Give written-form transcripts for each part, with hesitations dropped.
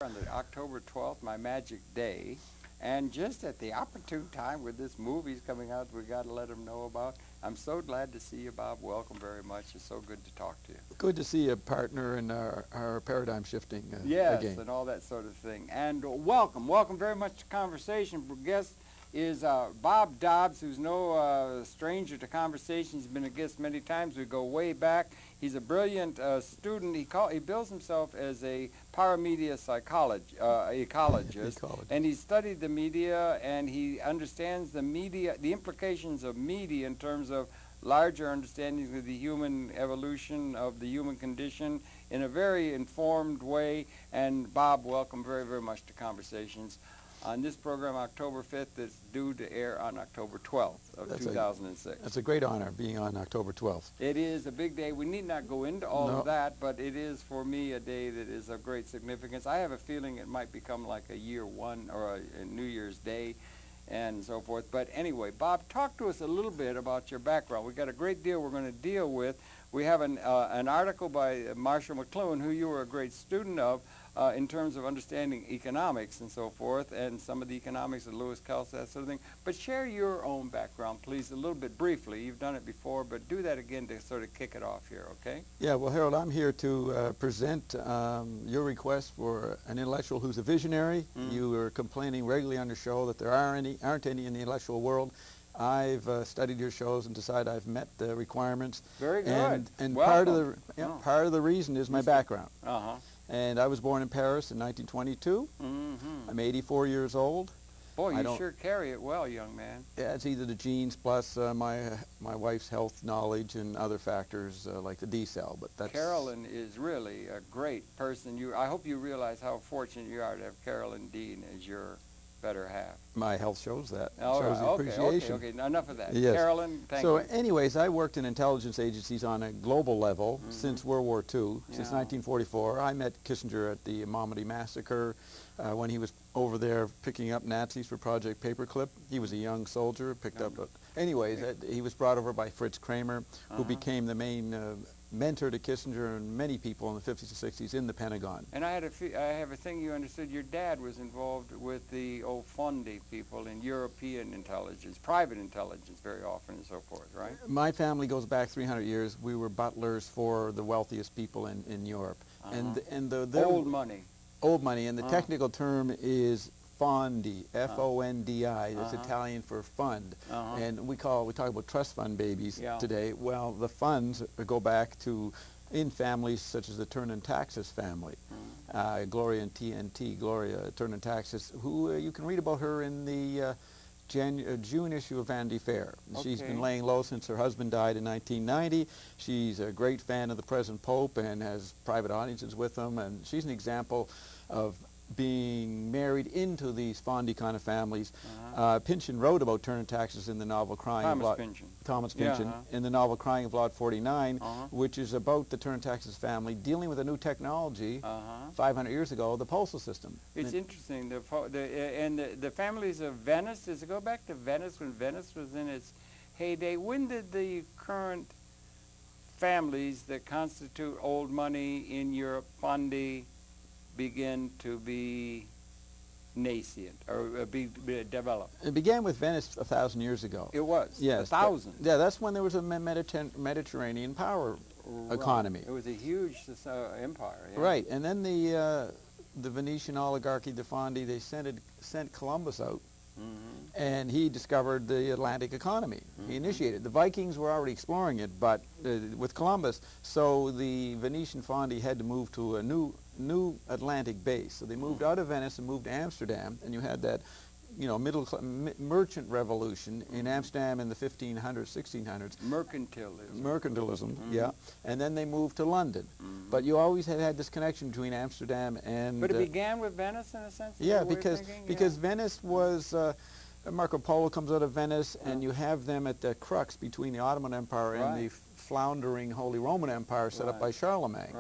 On the October 12th, my magic day, and just at the opportune time with this movie's coming out, we got to let them know about. I'm so glad to see you, Bob. Welcome very much. It's so good to talk to you. Good to see a partner in our paradigm shifting yes, again. And all that sort of thing. And welcome very much to conversation. Our guest is Bob Dobbs, who's no stranger to conversation. He's been a guest many times. We go way back. He's a brilliant student. He bills himself as a paramedia ecologist, and he studied the media, and he understands the media, the implications of media in terms of larger understandings of the human evolution, of the human condition, in a very informed way. And Bob, welcome very, very much to Conversations. On this program, October 5th, is due to air on October 12th of 2006. That's a great honor, being on October 12th. It is a big day. We need not go into all of that, but it is, for me, a day that is of great significance. I have a feeling it might become like a year one or a New Year's Day and so forth. But anyway, Bob, talk to us a little bit about your background. We've got a great deal we're going to deal with. We have an article by Marshall McLuhan, who you were a great student of, in terms of understanding economics and so forth, and some of the economics of Lewis Kelso, that sort of thing. But share your own background, please, a little bit briefly. You've done it before, but do that again to sort of kick it off here, okay? Yeah, well, Harold, I'm here to present your request for an intellectual who's a visionary. You were complaining regularly on your show that there aren't any in the intellectual world. I've studied your shows and decided I've met the requirements. Very good. And part of the reason is my background. And I was born in Paris in 1922. I'm 84 years old. Boy, you sure carry it well, young man. Yeah, it's either the genes plus my wife's health knowledge and other factors like the D cell. But that's Carolyn is really a great person. I hope you realize how fortunate you are to have Carolyn Dean as your better half. My health shows that. All shows right. the appreciation. Okay. Now, enough of that. Yes. Carolyn, thank you. So anyways, I worked in intelligence agencies on a global level since World War II, since 1944. I met Kissinger at the Normandy massacre when he was over there picking up Nazis for Project Paperclip. He was a young soldier, picked up. Anyways, he was brought over by Fritz Kramer, who became the main mentor to Kissinger and many people in the 50s and 60s in the Pentagon. And I have a thing you understood. Your dad was involved with the old Fondi people in European intelligence, private intelligence very often and so forth, right? My family goes back 300 years. We were butlers for the wealthiest people in Europe. And the old money. Old money, and the technical term is Fondi, F-O-N-D-I. It's Italian for fund, and we talk about trust fund babies today. Well, the funds go back to in families such as the Turner-Taxis family, Gloria and TNT, Gloria Turner-Taxis, who you can read about her in the June issue of Vanity Fair. She's been laying low since her husband died in 1990. She's a great fan of the present Pope and has private audiences with him, and she's an example of being married into these Fondi kind of families. Pynchon wrote about Turner-Taxis in the novel Thomas Pynchon in the novel Crying of Lot 49, which is about the Turner-Taxis family dealing with a new technology 500 years ago, the postal system. It's interesting. The families of Venice, does it go back to Venice when Venice was in its heyday? When did the current families that constitute old money in Europe, Fondi, begin to be nascent or be developed? It began with Venice 1,000 years ago. It was? Yes. 1,000? Yeah, that's when there was a Mediterranean power economy. It was a huge empire. Yeah. Right, and then the Venetian oligarchy, the Fondi, they sent Columbus out, and he discovered the Atlantic economy. He initiated. The Vikings were already exploring it, but with Columbus, so the Venetian Fondi had to move to a new Atlantic base. So they moved out of Venice and moved to Amsterdam, and you had that, merchant revolution in Amsterdam in the 1500s, 1600s. Mercantilism, yeah. And then they moved to London. But you always had this connection between Amsterdam and... But it began with Venice, in a sense? Yeah, because Venice was... Marco Polo comes out of Venice, and you have them at the crux between the Ottoman Empire and the floundering Holy Roman Empire set up by Charlemagne.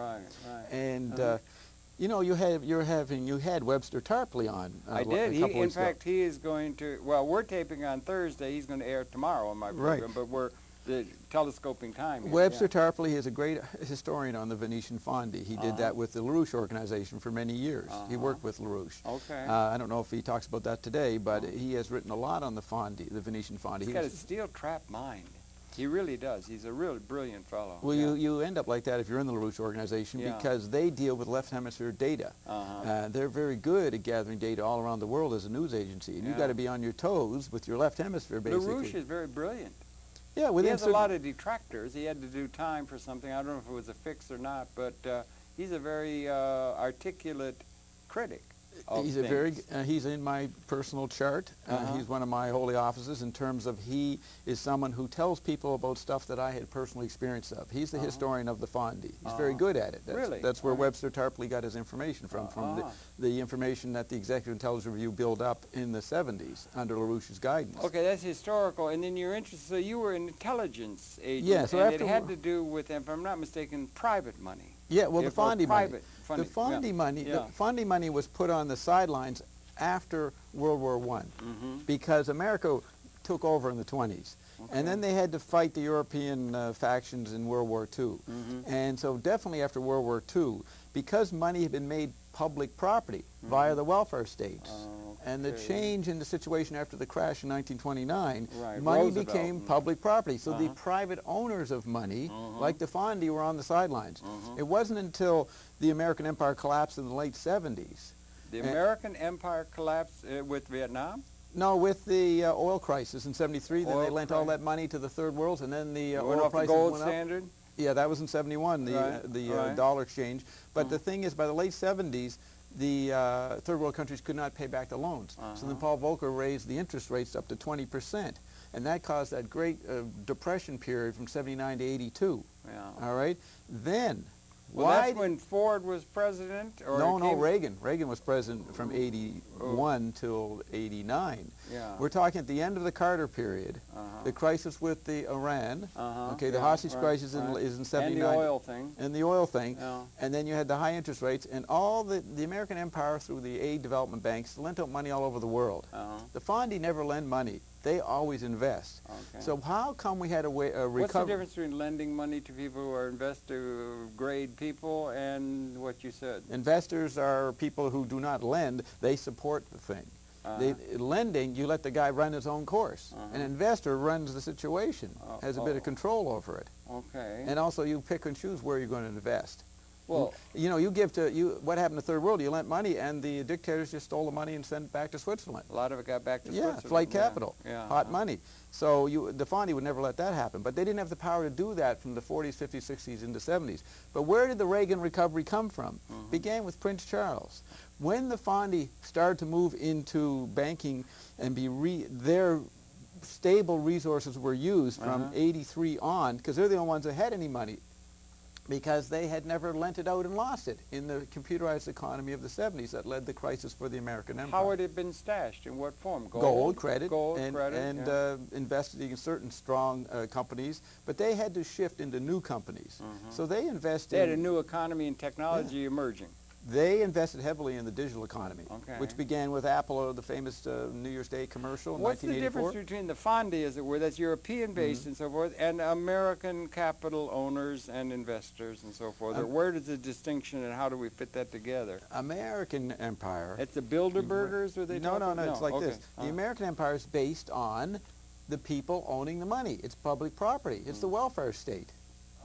And you had Webster Tarpley on. I did. In fact, he is going to. Well, we're taping on Thursday. He's going to air tomorrow on my program. But the telescoping time here. Webster Tarpley is a great historian on the Venetian Fondi. He did that with the LaRouche organization for many years. He worked with LaRouche. Okay. I don't know if he talks about that today, but he has written a lot on the Fondi, the Venetian Fondi. He's got a steel trap mind. He really does. He's a really brilliant fellow. Well, you end up like that if you're in the LaRouche organization because they deal with left hemisphere data. They're very good at gathering data all around the world as a news agency, and you've got to be on your toes with your left hemisphere, basically. LaRouche is very brilliant. Yeah, he has a lot of detractors. He had to do time for something. I don't know if it was a fix or not, but he's a very articulate critic. He's he's in my personal chart. He's one of my holy offices in terms of he is someone who tells people about stuff that I had personal experience of. He's the historian of the Fondi. He's very good at it. That's where Webster Tarpley got his information from the information that the Executive Intelligence Review built up in the 70s under LaRouche's guidance. Okay, that's historical. And then you're interested, so you were an intelligence agent. Yeah, so and it had to do with, if I'm not mistaken, private money. Yeah, well, the Fondi money. The Fondi money was put on the sidelines after World War I because America took over in the 20s. And then they had to fight the European factions in World War II. And so definitely after World War II, because money had been made public property via the welfare states, and the change in the situation after the crash in 1929, money became public property. So the private owners of money, like the Fondi, were on the sidelines. It wasn't until the American empire collapsed in the late 70s. The American empire collapsed with Vietnam? No, with the oil crisis in '73, then they lent all that money to the third world, and then the oil prices gold went standard? up. Yeah, that was in '71, the dollar exchange. But the thing is, by the late '70s, the third world countries could not pay back the loans. So then Paul Volcker raised the interest rates up to 20%. And that caused that great depression period from '79 to '82. All right? Then, that's when Ford was president? Or no, Reagan. Reagan was president from '81 till '89. We're talking at the end of the Carter period, the crisis with the Iran, the hostage crisis is in '79. And the oil thing. And the oil thing. And then you had the high interest rates, and all the American empire through the aid development banks lent out money all over the world. The Fondi never lend money. They always invest. So how come we had a recovery? What's the difference between lending money to people who are investor-grade people and what you said? Investors are people who do not lend. They support the thing. Lending, you let the guy run his own course. An investor runs the situation, has a bit of control over it. And also you pick and choose where you're going to invest. Well, you know, what happened to Third World? You lent money, and the dictators just stole the money and sent it back to Switzerland. A lot of it got back to Switzerland. Yeah, flight capital, hot money. So the Fondi would never let that happen. But they didn't have the power to do that from the 40s, 50s, 60s into 70s. But where did the Reagan recovery come from? Began with Prince Charles. When the Fondi started to move into banking and their stable resources were used from '83 on, because they're the only ones that had any money, because they had never lent it out and lost it in the computerized economy of the 70s that led the crisis for the American empire. How had it been stashed? In what form? Gold, credit, and invested in certain strong companies, but they had to shift into new companies. So they invested... They had a new economy and technology emerging. They invested heavily in the digital economy, which began with Apple, the famous New Year's Day commercial in 1984. What's the difference between the Fondi, as it were, that's European-based and so forth, and American capital owners and investors and so forth? Or where does the distinction, and how do we fit that together? American empire... It's the Bilderbergers, or they No, it's like this. The American empire is based on the people owning the money. It's public property. It's the welfare state.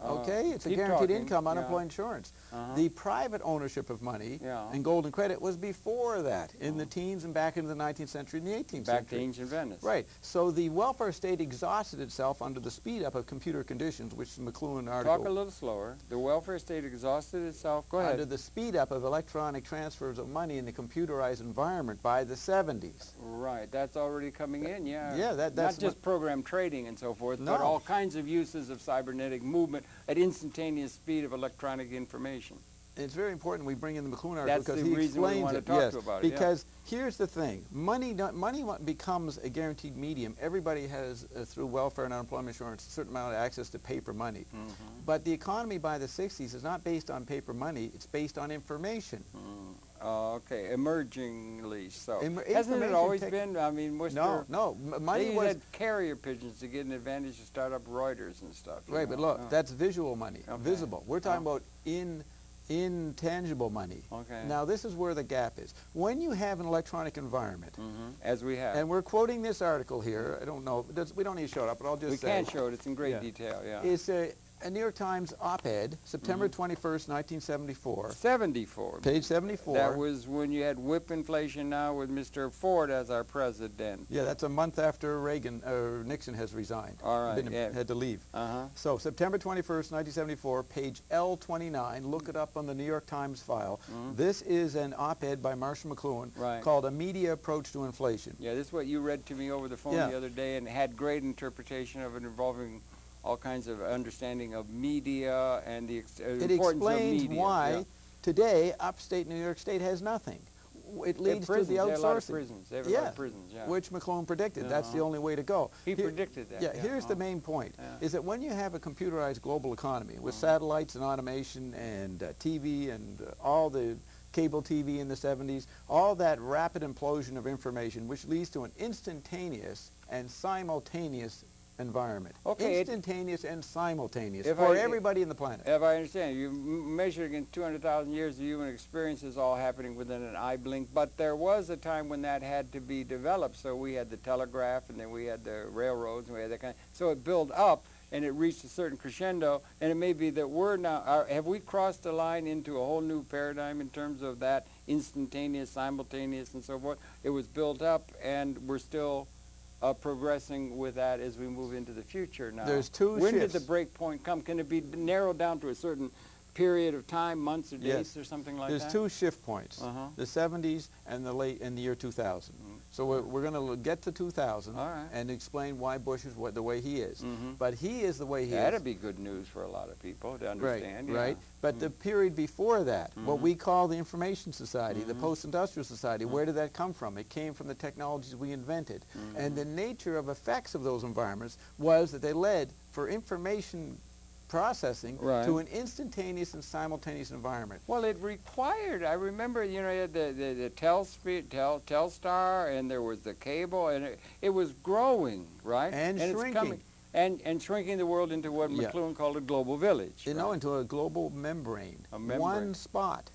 It's a guaranteed income, unemployment insurance. The private ownership of money and gold and credit was before that, in the teens and back into the 19th century and the 18th century. Back to ancient Venice. Right. So the welfare state exhausted itself under the speed up of computer conditions, which the McLuhan article... Talk a little slower. The welfare state exhausted itself. Go ahead. Under the speed up of electronic transfers of money in the computerized environment by the 70s. Right. That's already coming in, that's... Not just program trading and so forth, but all kinds of uses of cybernetic movement at instantaneous speed of electronic information. It's very important we bring in the McLuhan article because he explains it. Because here's the thing: money becomes a guaranteed medium. Everybody has, through welfare and unemployment insurance, a certain amount of access to paper money. But the economy by the '60s is not based on paper money; it's based on information. Okay, emergingly so. Hasn't it Information always been? I mean, no. Money they was had carrier pigeons to get an advantage to start up Reuters and stuff. right, but look, that's visual money, visible. We're talking about intangible money. Okay. Now, this is where the gap is. When you have an electronic environment, as we have, and we're quoting this article here. I don't know. We don't need to show it up, but I'll just say. We can show it. It's in great detail. Yeah. It's a New York Times op-ed, September 21st, 1974. 74. Page 74. That was when you had whip inflation now with Mr. Ford as our president. Yeah, that's a month after Nixon has resigned. All right. Had to leave. So September 21st, 1974, page L29. Look it up on the New York Times file. This is an op-ed by Marshall McLuhan called A Media Approach to Inflation. Yeah, this is what you read to me over the phone the other day, and had great interpretation of it involving all kinds of understanding of media and the importance of media. It explains why today upstate New York State has nothing. It leads to the outsourcing. They have a lot of prisons. They have a lot of prisons, which McLuhan predicted. That's the only way to go. He predicted that. Yeah, here's the main point, is that when you have a computerized global economy with satellites and automation and TV and all the cable TV in the 70s, all that rapid implosion of information, which leads to an instantaneous and simultaneous environment. Okay, instantaneous and simultaneous for everybody in the planet. If I understand, you measure against 200,000 years of human experiences all happening within an eye blink, but there was a time when that had to be developed. So we had the telegraph, and then we had the railroads, and we had that kind of, so it built up, and it reached a certain crescendo, and it may be that we're now, have we crossed the line into a whole new paradigm in terms of that instantaneous, simultaneous, and so forth? It was built up, and we're still progressing with that as we move into the future now. There's two When shifts. did the break point come? Can it be narrowed down to a certain period of time, months or days or something like that? There's two shift points, the 70s and the year 2000. So we're going to get to 2000 and explain why Bush is the way he is. But he is the way he is. That'd be good news for a lot of people to understand. Right. But the period before that, what we call the Information Society, the Post-Industrial Society, where did that come from? It came from the technologies we invented. And the nature of effects of those environments was that they led for information processing to an instantaneous and simultaneous environment. Well, it required, I remember, you know, you had the Telstar, and there was the cable, and it was growing, right? And shrinking. It's coming, and shrinking the world into what McLuhan called a global village. You know, into a global membrane. A membrane. One spot.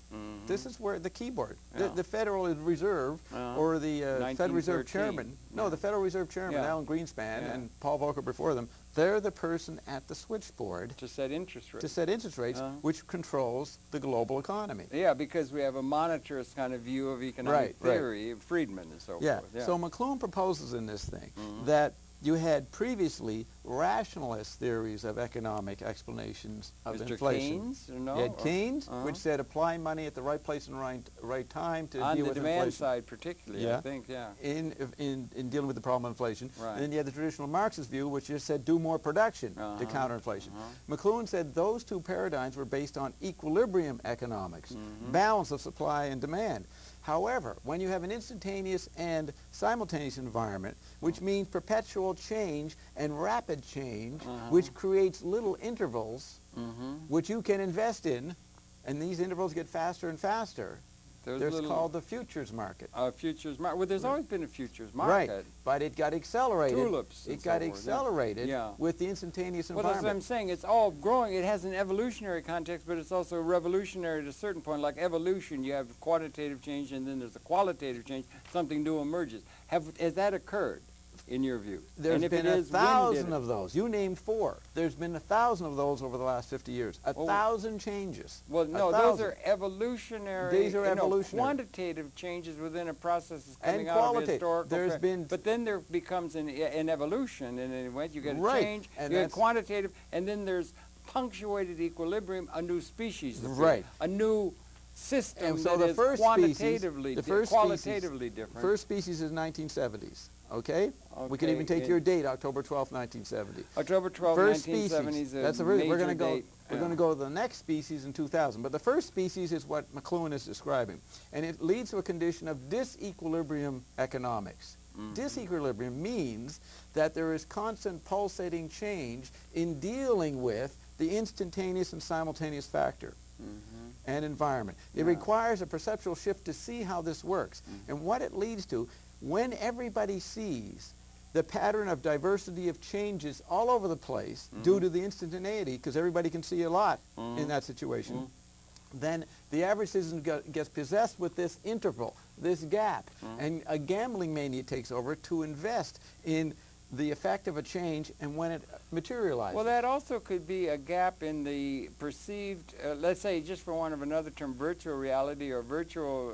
This is where the keyboard, the Federal Reserve, or the Federal Reserve Chairman, the Federal Reserve Chairman, Alan Greenspan, and Paul Volcker before them, they're the person at the switchboard to set interest rates. To set interest rates, which controls the global economy. Yeah, because we have a monetarist kind of view of economic theory, Friedman and so forth. Yeah. So McLuhan proposes in this thing that you had previously rationalist theories of economic explanations of inflation. Keynes, you had Keynes, which said apply money at the right place and right time to deal with inflation. On the demand side particularly, I think, in dealing with the problem of inflation. And then you had the traditional Marxist view, which just said do more production to counter inflation. McLuhan said those two paradigms were based on equilibrium economics, balance of supply and demand. However, when you have an instantaneous and simultaneous environment, which means perpetual change and rapid change, which creates little intervals, which you can invest in, and these intervals get faster and faster, there's called the futures market. Futures market. Well, there's always been a futures market. Right, but it got accelerated. Tulips. It got accelerated with the instantaneous environment. Well, that's what I'm saying. It's all growing. It has an evolutionary context, but it's also revolutionary at a certain point. Like evolution, you have quantitative change, and then there's a qualitative change. Something new emerges. Has that occurred, in your view? There's been 1,000 of those. You named 4. There's been 1,000 of those over the last 50 years. 1,000 changes. Well, no, those are evolutionary. These are evolutionary. Quantitative changes within a process that's coming out of historical. But then there becomes an evolution, and in a way you get a change. You get quantitative, and then there's punctuated equilibrium, a new species. A new system and so that is qualitatively qualitatively different. First species is 1970s. Okay? We can even take your date, October 12th, 1970. October 12th, 1970 is a That's the major we're going to go. date. We're going to go to the next species in 2000. But the first species is what McLuhan is describing, and it leads to a condition of disequilibrium economics. Disequilibrium means that there is constant pulsating change in dealing with the instantaneous and simultaneous factor. and environment. It requires a perceptual shift to see how this works. And what it leads to, when everybody sees the pattern of diversity of changes all over the place due to the instantaneity, because everybody can see a lot in that situation, then the average citizen gets possessed with this interval, this gap, and a gambling mania takes over to invest in the effect of a change and when it materializes. Well, that also could be a gap in the perceived, let's say, just for want of another term, virtual reality or virtual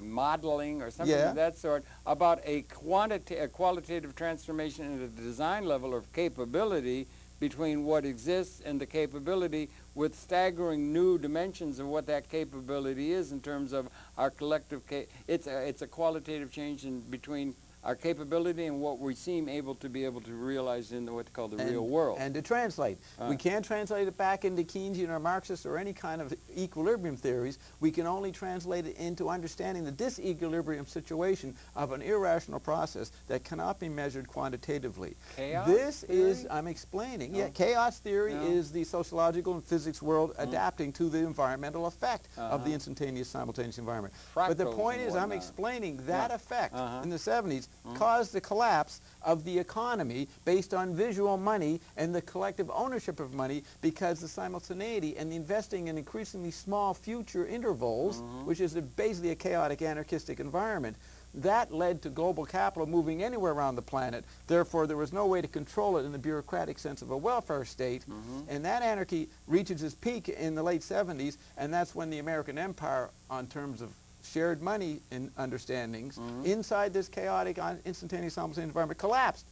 modeling or something of that sort, about a qualitative transformation at a design level of capability between what exists and the capability, with staggering new dimensions of what that capability is in terms of our collective, it's a qualitative change in between our capability and what we seem able to realize in what they call the real world. And to translate. We can't translate it back into Keynesian or Marxist or any kind of equilibrium theories. We can only translate it into understanding the disequilibrium situation of an irrational process that cannot be measured quantitatively. Chaos This theory? is, I'm explaining, chaos theory is the sociological and physics world adapting to the environmental effect of the instantaneous, simultaneous environment. Fractals, but the point is, I'm explaining that effect in the 70s caused the collapse of the economy based on visual money and the collective ownership of money, because the simultaneity and the investing in increasingly small future intervals, which is basically a chaotic anarchistic environment, that led to global capital moving anywhere around the planet. Therefore, there was no way to control it in the bureaucratic sense of a welfare state. And that anarchy reaches its peak in the late 70s, and that's when the American empire, on terms of shared money in understandings, inside this chaotic, instantaneous, simultaneous environment, collapsed.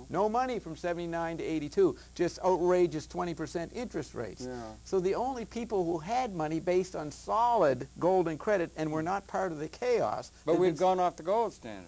No money from 79 to 82, just outrageous 20% interest rates. So the only people who had money based on solid gold and credit and were not part of the chaos. But we've gone off the gold standard.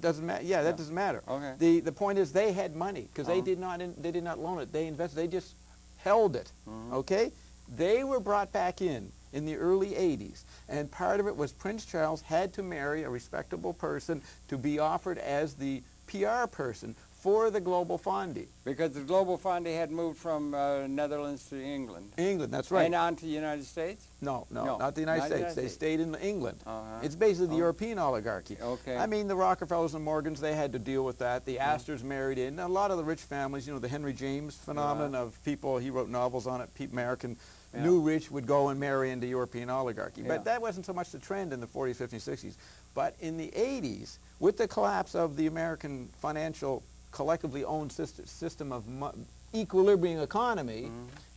Doesn't matter. Yeah, that doesn't matter. Okay. The point is, they had money because they did not loan it. They invested. They just held it. Okay. They were brought back in the early 80s, and part of it was Prince Charles had to marry a respectable person to be offered as the PR person for the Global Fund. Because the Global Fund had moved from Netherlands to England. England, that's right. And on to the United States? No, not the United States. They stayed in England. It's basically the European oligarchy. Okay. I mean, the Rockefellers and Morgans, they had to deal with that. The Astors married in. A lot of the rich families, you know, the Henry James phenomenon of people, he wrote novels on it, American new rich would go and marry into European oligarchy. But that wasn't so much the trend in the 40s, 50s, 60s. But in the 80s, with the collapse of the American financial collectively owned system of equilibrium economy,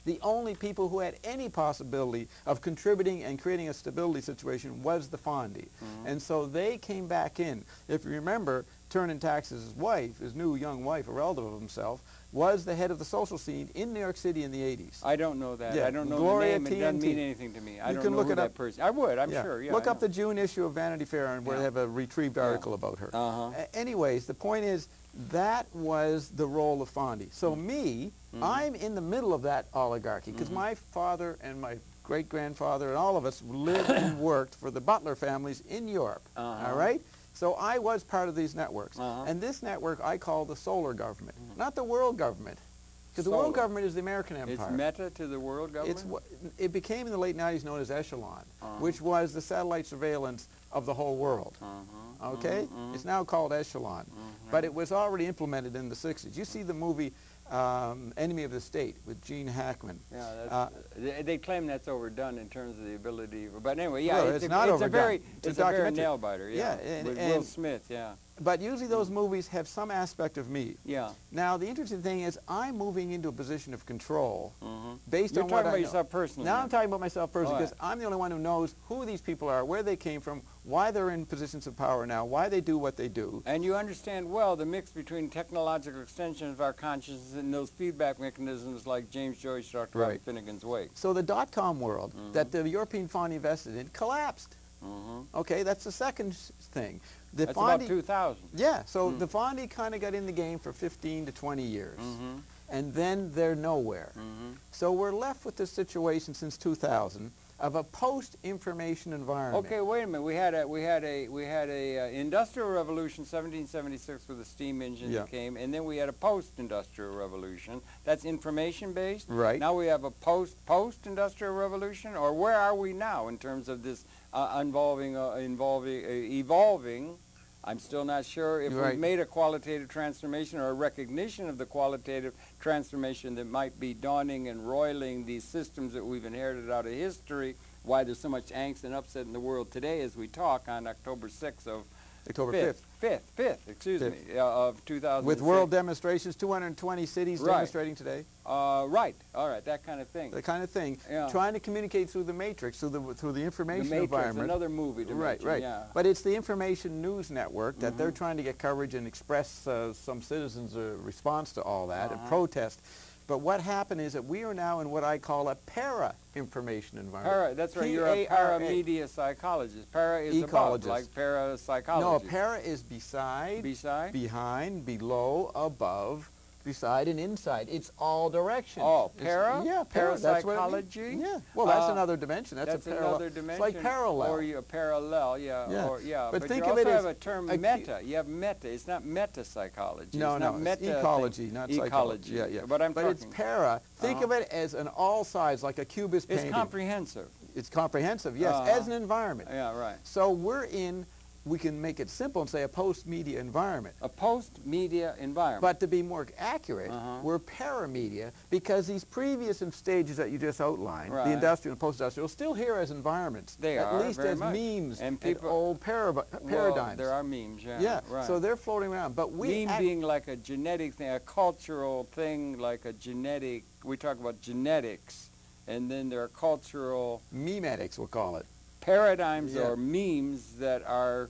the only people who had any possibility of contributing and creating a stability situation was the Fondy. And so they came back in. If you remember, Turner Tax's wife, his new young wife, a relative of himself, was the head of the social scene in New York City in the 80s. I don't know that. Yeah. I don't know Gloria the name. It doesn't mean anything to me. I don't know who that person. I would, I'm sure. Yeah, look up the June issue of Vanity Fair, and where they have a retrieved article about her. Anyways, the point is, that was the role of Fondy. So me, I'm in the middle of that oligarchy, because my father and my great-grandfather and all of us lived and worked for the Butler families in Europe, all right? So I was part of these networks. And this network I call the solar government, not the world government. Because the world government is the American empire. It's meta to the world government? It became in the late 90s known as Echelon, which was the satellite surveillance of the whole world. Okay? It's now called Echelon. But it was already implemented in the 60s. You see the movie Enemy of the State with Gene Hackman. Yeah, they claim that's overdone in terms of the ability. But anyway, yeah, well, it's not overdone. It's a very nail-biter, with and Will Smith, But usually those movies have some aspect of me. Yeah. Now, the interesting thing is I'm moving into a position of control based You're on what I know. talking about yourself personally. Now I'm talking about myself personally because I'm the only one who knows who these people are, where they came from, why they're in positions of power now, why they do what they do. And you understand well the mix between technological extensions of our consciousness and those feedback mechanisms like James Joyce talked about in Finnegan's Wake. So the dot-com world that the European Fund invested in collapsed. Okay, that's the second thing. That's about 2000. Yeah, so the Fondy kind of got in the game for 15 to 20 years, and then they're nowhere. So we're left with this situation since 2000 of a post-information environment. Okay, wait a minute. We had a industrial revolution, 1776, with the steam engine that came, and then we had a post-industrial revolution. That's information-based. Right. Now we have a post-industrial revolution, or where are we now in terms of this evolving? I'm still not sure if we've made a qualitative transformation or a recognition of the qualitative transformation that might be dawning and roiling these systems that we've inherited out of history, why there's so much angst and upset in the world today as we talk on October 6th of... October 5th. Excuse me, of 2006. With world demonstrations, 220 cities demonstrating today. Right, all right, that kind of thing. The kind of thing. Trying to communicate through the matrix, through the information environment. Another movie to mention, right. But it's the information news network that they're trying to get coverage and express some citizens' response to all that and protest. But what happened is that we are now in what I call a para-information environment. That's right, you're a para-media psychologist. Para is above, like parapsychology. No, para is beside, behind, below, above, beside, and inside. It's all directions. Oh, para? Yeah, parapsychology? Yeah. Well, that's another dimension. That's a another dimension. It's like parallel. Or a parallel, But think you of also it as have a term meta. You have meta. It's not meta-psychology. No, it's not it's ecology, not psychology. Yeah. But it's para. Think of it as an all sides, like a cubist painting. It's comprehensive. It's comprehensive, yes, as an environment. Yeah, right. So we can make it simple and say a post-media environment. A post-media environment. But to be more accurate, we're paramedia because these previous stages that you just outlined, the industrial and post-industrial, still here as environments. They are, at least as memes and old paradigms. Well, there are memes, right. So they're floating around. But meme being like a genetic thing, a cultural thing, like a genetic, we talk about genetics, and then there are cultural... memetics, we'll call it. Paradigms or memes that are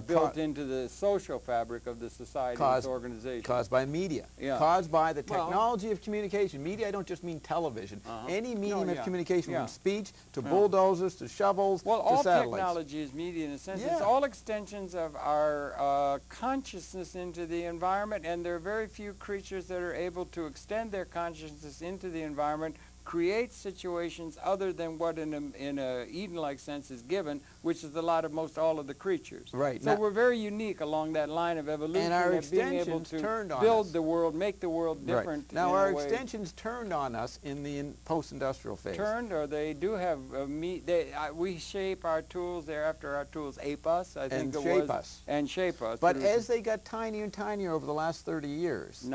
built into the social fabric of the society and its organization. Caused by media. Caused by the technology of communication. Media, I don't just mean television. Any medium of communication, from speech to bulldozers to shovels to all satellites. Technology is media in a sense. It's all extensions of our consciousness into the environment, and there are very few creatures that are able to extend their consciousness into the environment, create situations other than what in a Eden-like sense is given, which is the lot of most all of the creatures. Right. So we're very unique along that line of evolution, and our being able to build the world, make the world different. Now our extensions turned on us in the post-industrial phase. Turned, or they do have we shape our tools. Thereafter, our tools ape us. I think and shape us. But as they got tinier and tinier over the last 30 years,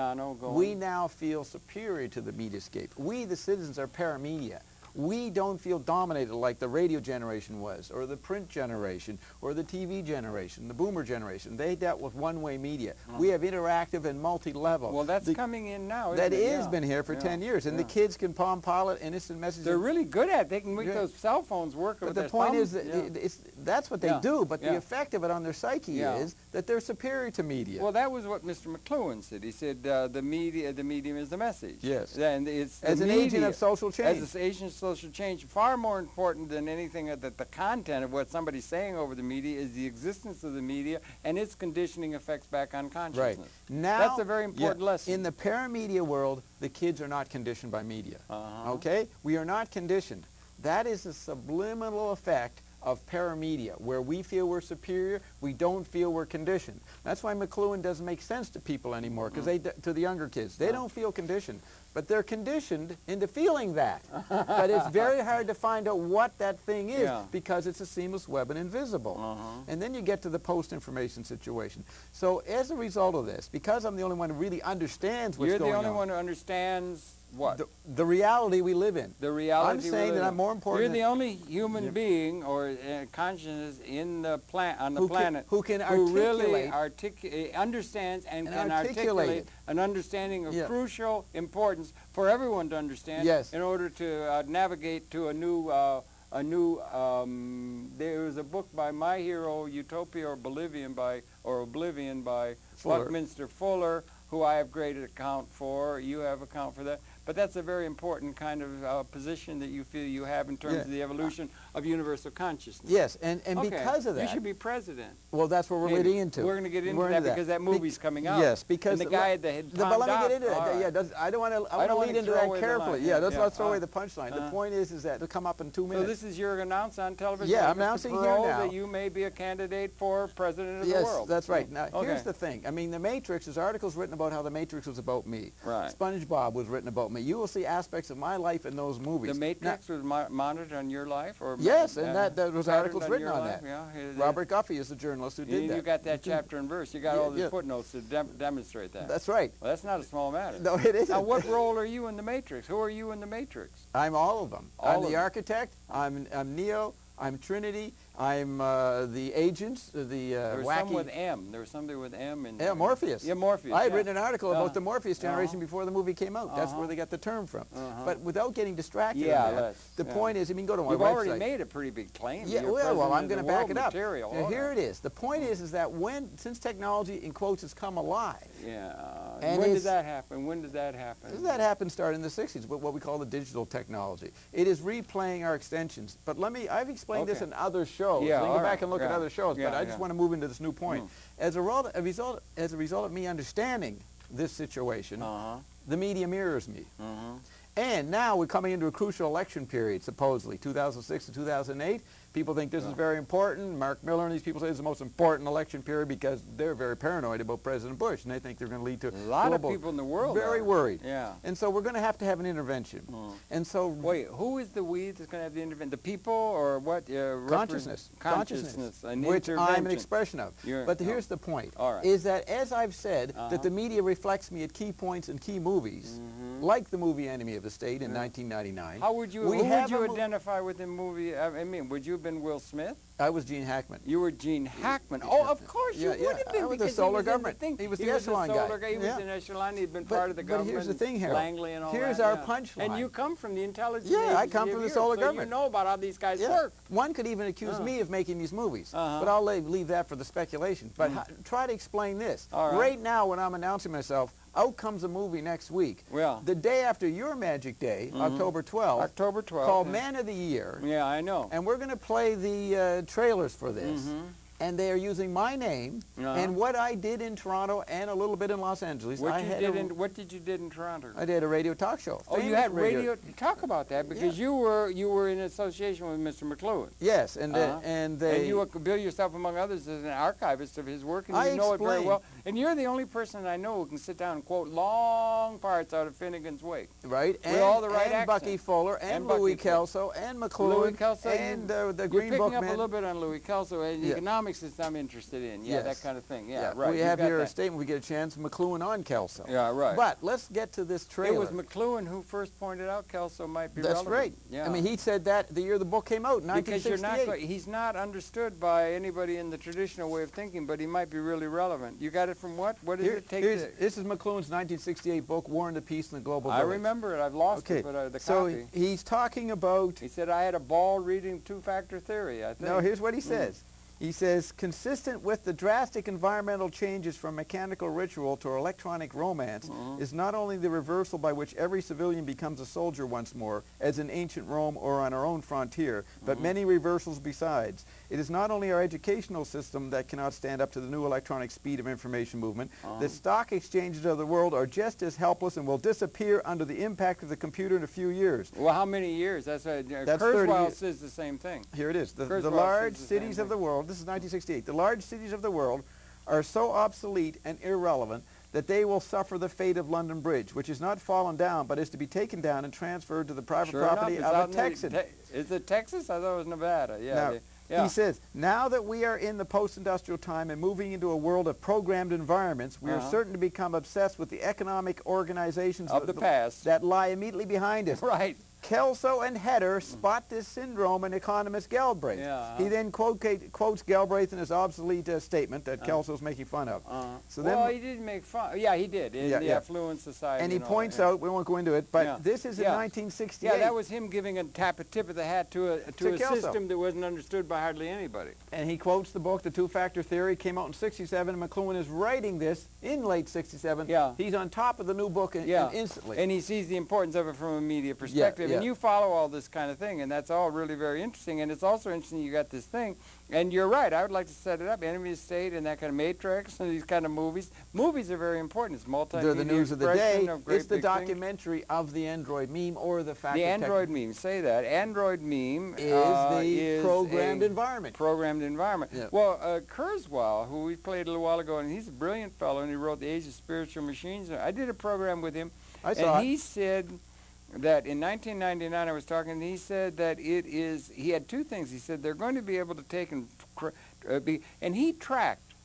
we now feel superior to the mediascape. We, the citizens, are paramedia. We don't feel dominated like the radio generation was, or the print generation, or the TV generation, the boomer generation. They dealt with one-way media. We have interactive and multi-level. Well, that's coming in now, isn't it? That has been here for 10 years, and the kids can Palm Pilot instant messages. They're really good at it. They can make those cell phones work with their thumbs. But the point is, that's what they do, but the effect of it on their psyche is that they're superior to media. Well, that was what Mr. McLuhan said. He said the medium is the message. Yes. And it's as an agent of social change. As an agent of social change, far more important than anything that the content of what somebody's saying over the media is the existence of the media and its conditioning effects back on consciousness. Right. Now, that's a very important lesson. In the paramedia world, the kids are not conditioned by media. Okay? We are not conditioned. That is a subliminal effect of paramedia, where we feel we're superior, we don't feel we're conditioned. That's why McLuhan doesn't make sense to people anymore, because to the younger kids, they don't feel conditioned, but they're conditioned into feeling that. But it's very hard to find out what that thing is, because it's a seamless web and invisible. And then you get to the post-information situation. So as a result of this, because I'm the only one who really understands what's going on. You're the only one who understands what? The reality we live in. The reality I'm saying that I'm more important. You're the only human being or consciousness in the planet who can really understands and can articulate an understanding of crucial importance for everyone to understand in order to navigate to a new there was a book by my hero, Utopia or Oblivion by Buckminster Fuller, who I have great account for. You have account for that. but that's a very important kind of position that you feel you have in terms of the evolution of universal consciousness. Yes, and because of that, you should be president. Well, that's what we're leading into. We're going to get into that because that movie's coming out. Yes, because and the guy at the head. But let me get into that. Yeah, I don't want to lead into that carefully. Yeah, let's throw away the punchline. The point is that it'll come up in 2 minutes. So this is your announce on television. Yeah, I'm announcing here now that you may be a candidate for president of the world. Yes, that's right. Now, here's the thing. I mean, The Matrix, there's articles written about how The Matrix was about me. Right. SpongeBob was written about me. You will see aspects of my life in those movies. The Matrix was monitored on your life? Or yes, and there was articles written on that. Yeah, Robert Guffey is the journalist who did that. You got that chapter and verse. You got all the footnotes to demonstrate that. That's right. Well, that's not a small matter. No, it isn't. Now, what role are you in The Matrix? Who are you in The Matrix? I'm all of them. I'm the architect. I'm Neo. I'm Trinity. I'm the agents, there was wacky... some with M. There was somebody with M. In yeah, Morpheus. Yeah, Morpheus. I had written an article about the Morpheus generation before the movie came out. That's where they got the term from. But without getting distracted the point is, I mean, go to my website. You've already made a pretty big claim. Yeah, well, I'm going to back it up. Now, here it is. The point is that since technology, in quotes, has come alive... Yeah. And when did that happen? When did that happen? That happened starting in the 60s, with what we call the digital technology. It is replaying our extensions. But I've explained this in other shows. Yeah, you can go back and look at other shows, but I just want to move into this new point. As a result of me understanding this situation, the media mirrors me. And now we're coming into a crucial election period, supposedly, 2006 to 2008. People think this is very important. Mark Miller and these people say it's the most important election period because they're very paranoid about President Bush, and they think they're going to lead to a lot of people in the world very worried. Yeah. And so we're going to have an intervention. And so wait, who is the we that's going to have the intervention? The people or what? Consciousness. Consciousness. Which I'm an expression of. But here's the point: is that as I've said, that the media reflects me at key points in key movies, like the movie Enemy of the State in 1999. How would you? Who would you identify with the movie? I mean, would you have been Will Smith? I was Gene Hackman. You were Gene Hackman. Oh, of course you would have been. I was the solar government. He was the echelon guy. He was in echelon. He'd been part of the government. But here's the thing, Harold. Langley and all here's that. our punchline. And you come from the intelligence. Yeah, I come from the solar government. So you know about how these guys work. One could even accuse me of making these movies, but I'll leave that for the speculation. But try to explain this. Right now, when I'm announcing myself, out comes a movie next week. Well, the day after your Magic Day, October 12th. October 12th. Called Man of the Year. Yeah, I know. And we're going to play the trailers for this. And they are using my name and what I did in Toronto and a little bit in Los Angeles. What did you did in Toronto? I did a radio talk show. Oh, you had radio. Talk about that because you were in association with Mr. McLuhan. Yes, and you bill yourself among others as an archivist of his work, and you know it very well. And you're the only person I know who can sit down and quote long parts out of Finnegan's Wake. Right, with all the right accents. Bucky Fuller and Louis Kelso and McLuhan Louis Kelso, and the Green Book Man. You're picking up a little bit on Louis Kelso and economics that I'm interested in. Yeah, that kind of thing. Yeah, right. We have here a statement. We get a chance. McLuhan on Kelso. Yeah, right. But let's get to this trailer. It was McLuhan who first pointed out Kelso might be relevant. That's right. Yeah. I mean, he said that the year the book came out, 1968. Because he's not understood by anybody in the traditional way of thinking, but he might be really relevant. You got it from what? What does it take? This is McLuhan's 1968 book, War and the Peace in the Global Village. I remember it. I've lost it, but the copy. So he's talking about... He said, I had a ball reading two-factor theory, I think. No, here's what he says. He says, consistent with the drastic environmental changes from mechanical ritual to electronic romance is not only the reversal by which every civilian becomes a soldier once more, as in ancient Rome or on our own frontier, but many reversals besides. It is not only our educational system that cannot stand up to the new electronic speed of information movement. The stock exchanges of the world are just as helpless and will disappear under the impact of the computer in a few years. Well, how many years? That's Kurzweil says the same thing. Here it is. The large cities of the world, this is 1968, the large cities of the world are so obsolete and irrelevant that they will suffer the fate of London Bridge, which is not fallen down, but is to be taken down and transferred to the private property of a Texan. Is it Texas? I thought it was Nevada. Yeah. He says, now that we are in the post-industrial time and moving into a world of programmed environments, we are certain to become obsessed with the economic organizations of the past that lie immediately behind us. Right. Kelso and Heder spot this syndrome in economist Galbraith. He then quotes Galbraith in his obsolete statement that Kelso's making fun of. So well, he didn't make fun. Yeah, he did in the Affluent Society. And he points out, we won't go into it, but this is in 1968. Yeah, that was him giving a tip of the hat to a system that wasn't understood by hardly anybody. And he quotes the book, The Two-Factor Theory, came out in '67, and McLuhan is writing this in late '67. He's on top of the new book instantly. And he sees the importance of it from a media perspective. And you follow all this kind of thing, and that's all really very interesting. And it's also interesting you got this thing. And you're right, I would like to set it up, Enemy of the State and that kind of Matrix and these kind of movies. Movies are very important. It's multimedia. They're the news of the day. It's the documentary of the Android meme or the fact. The Android meme, say that. Android meme is the programmed environment. Programmed environment. Well, Kurzweil, who we played a little while ago, and he's a brilliant fellow, and he wrote The Age of Spiritual Machines. I did a program with him, and he said that in 1999, I was talking, and he said that he had two things. He said they're going to be able to take and he tracked.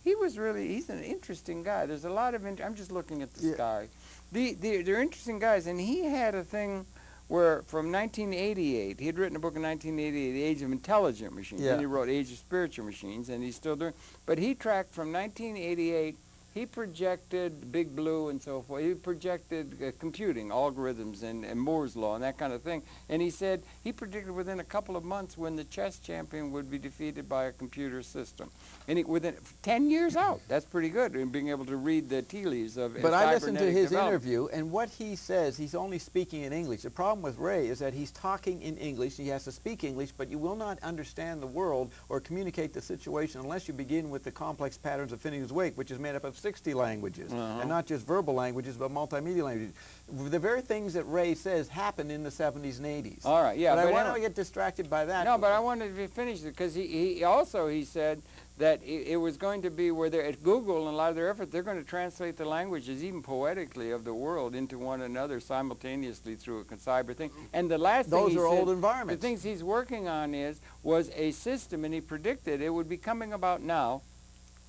He's an interesting guy. There's a lot of, I'm just looking at the sky. They're interesting guys, and he had a thing where from 1988, he had written a book in 1988, The Age of Intelligent Machines, and he wrote Age of Spiritual Machines, and he's still doing, but he tracked from 1988, he projected Big Blue and so forth. He projected computing, algorithms, and Moore's Law and that kind of thing. And he said he predicted within a couple of months when the chess champion would be defeated by a computer system. And within 10 years out, that's pretty good in being able to read the tea leaves of But I listened to his interview, and what he says, he's only speaking in English. The problem with Ray is that he's talking in English. He has to speak English, but you will not understand the world or communicate the situation unless you begin with the complex patterns of Finnegan's Wake, which is made up of 60 languages, and not just verbal languages, but multimedia languages. The very things that Ray says happened in the 70s and 80s. All right, but I want to get distracted by that. No, but I wanted to finish it, because he also said that it was going to be where they're at Google, and a lot of their effort, they're going to translate the languages, even poetically, of the world into one another simultaneously through a cyber thing. And the last thing he said, old environments. The things he's working on was a system, and he predicted it would be coming about now.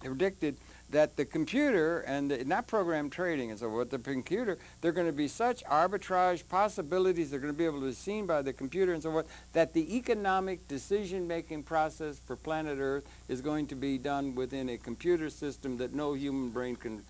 He predicted that the computer and not program trading and so forth, the computer, they're going to be such arbitrage possibilities, they're going to be able to be seen by the computer and so forth, that the economic decision-making process for planet Earth is going to be done within a computer system that no human brain can do.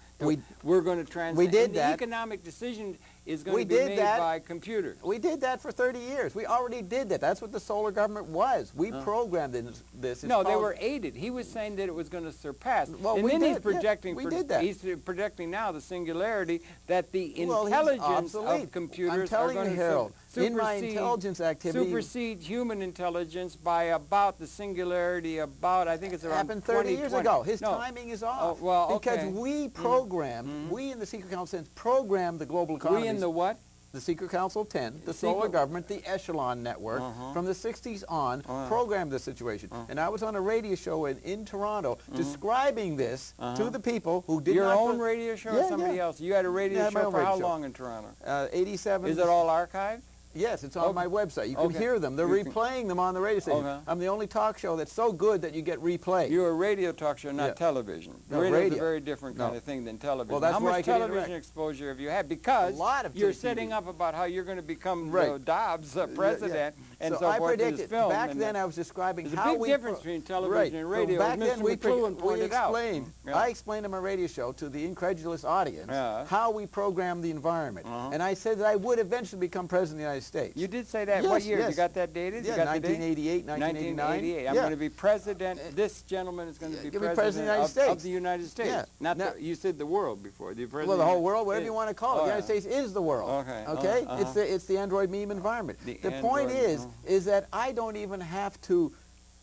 We're going to translate. We did that. The economic decision is going to be made by computers. We did that for 30 years. We already did that. That's what the solar government was. We programmed this. No, they were aided. He was saying that it was going to surpass. Well, and then did. He's projecting. We did that. He's projecting now the singularity that the intelligence of computers are going to in my intelligence activity, supersede human intelligence by about the singularity about, I think it's around happened 30 years ago. His timing is off. Because we programmed, we in the Secret Council programmed the global economy. We in the what? The Secret Council of 10, the solar government, the Echelon network, from the 60s on, programmed this situation. And I was on a radio show in Toronto describing this to the people who did Your own radio show or somebody else? You had a radio show for how long in Toronto? 87. Is it all archived? Yes, it's on my website. You can hear them. They're replaying them on the radio station. I'm the only talk show that's so good that you get replay. You're a radio talk show, not television. No, radio is a very different kind of thing than television. Well, that's how much television exposure have you had? Because you're setting up about how you're going to become Dobbs president and so forth in this film. Back then I was describing how There's a big difference between television and radio. Back then we pointed out. I explained on my radio show to the incredulous audience how we programmed the environment. And I said that I would eventually become president of the United States. You did say that. What year? You got that dated? Yeah, 1988, 1989. I'm going to be president. This gentleman is going to be president of the United States. Not you said the world before. Well, the whole world, whatever you want to call it. The United States is the world. Okay? It's the Android meme environment. The point is that I don't even have to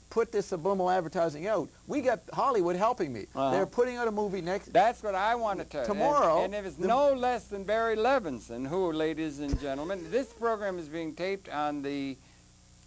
put this subliminal advertising out. We got Hollywood helping me. They're putting out a movie next. That's what I want to tell you. Tomorrow. And if it's no less than Barry Levinson, who, ladies and gentlemen, this program is being taped on the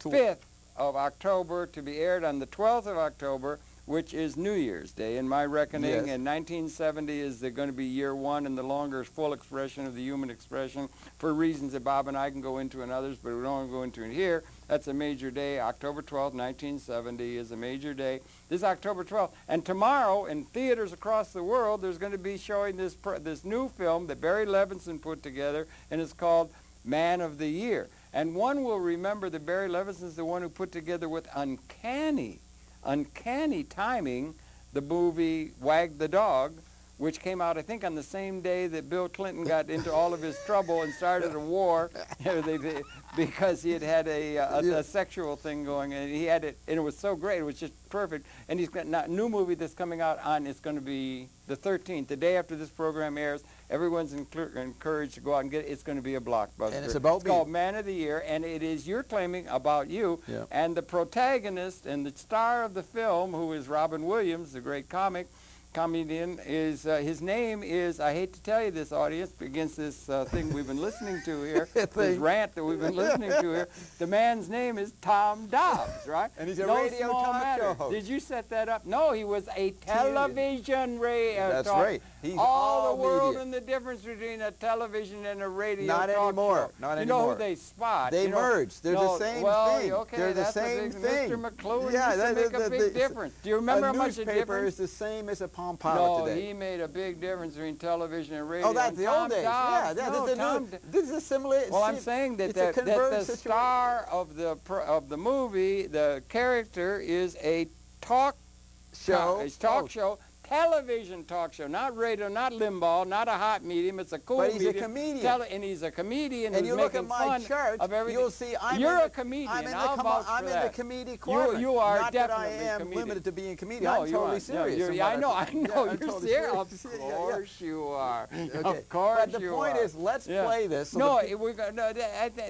5th of October to be aired on the 12th of October, which is New Year's Day in my reckoning, and 1970 is going to be year one and the longer full expression of the human expression for reasons that Bob and I can go into and others, but we don't want to go into it here. That's a major day. October 12th, 1970 is a major day. This is October 12th. And tomorrow in theaters across the world, there's going to be showing this new film that Barry Levinson put together, and it's called Man of the Year. And one will remember that Barry Levinson's the one who put together with uncanny timing the movie Wag the Dog, which came out, I think, on the same day that Bill Clinton got into all of his trouble and started a war because he had a sexual thing going, and he had it, and it was so great, it was just perfect. And he's got a new movie that's coming out on, it's going to be the 13th, the day after this program airs. Everyone's encouraged to go out and get it. It's going to be a blockbuster. And it's called Man of the Year, and it is, you're claiming, about you. Yeah. And the protagonist and the star of the film, who is Robin Williams, the great comedian, is his name is, I hate to tell you this, audience, against this thing we've been listening to here, this rant that we've been listening to here, the man's name is Tom Dobbs, right? And he's a radio talk show host. Did you set that up? No, he was a television radio That's talk. right. He's all the world media. and the difference between a television and a radio Not talk anymore. show. Not you anymore. know who they spot? They you know, merge. They're the same thing. Okay, They're the that's same big, thing. Mr. McLuhan Yeah, used to make a big difference. Do you remember how much a newspaper difference? is the same as a Palm Pilot No, today. he made a big difference between television and radio. Oh, that's the old days. Dobbs, Yeah, no, this is a similar. well, I'm saying that the star of the movie, the character, is a talk show, television talk show, not radio, not Limbaugh, not a hot medium. It's a cool medium. But he's medium. a comedian. And he's a comedian. And who's you look at making my fun chart, of everything. you'll see You're a comedian. I'm in the, I'm in the comedic corner. You are not definitely that I am comedian. limited to being a comedian. No, I'm totally serious. No, I know. Yeah, You're totally serious. serious. Of course you are. Okay. Of course but the you point are. is, let's play this. So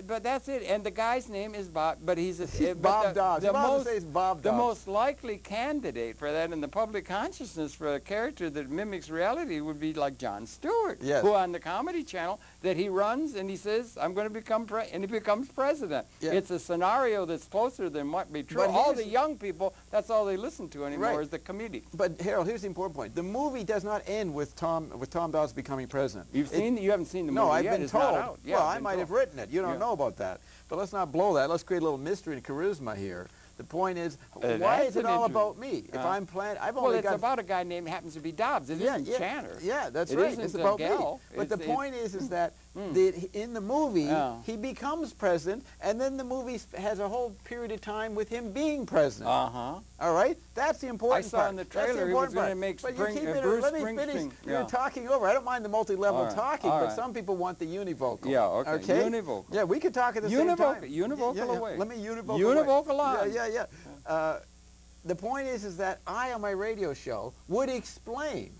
but that's it. And the guy's name is Bob. But he's Bob Dobbs. The most likely candidate for that in the public consciousness for a character that mimics reality would be like Jon Stewart, who on the Comedy Channel that he runs and he says, "I'm going to become and he becomes president." Yeah. It's a scenario that's closer than might be true. All the young people, that's all they listen to anymore is the comedian. But Harold, here's the important point: the movie does not end with Tom Dobbs becoming president. You haven't seen the movie? No, I've yet. been It's told. Not out. Yeah, well, I might have written it. You don't know about that. But let's not blow that. Let's create a little mystery and charisma here. The point is, why is it all about me? If I'm planning, I've only got... Well, it's about a guy named happens to be Dobbs. It isn't Channer. Yeah, that's right. It's about me. But the point is that in the movie, he becomes president, and then the movie has a whole period of time with him being president. All right? That's the important part. I saw in the trailer he was going to make Bruce Let me finish. Springsteen. You're talking over. I don't mind the multi-level talking, but some people want the univocal. Yeah, okay. Univocal. Yeah, we could talk at the same time. Univocal away. Let me univocal Univocal on. Yeah. The point is that I, on my radio show, would explain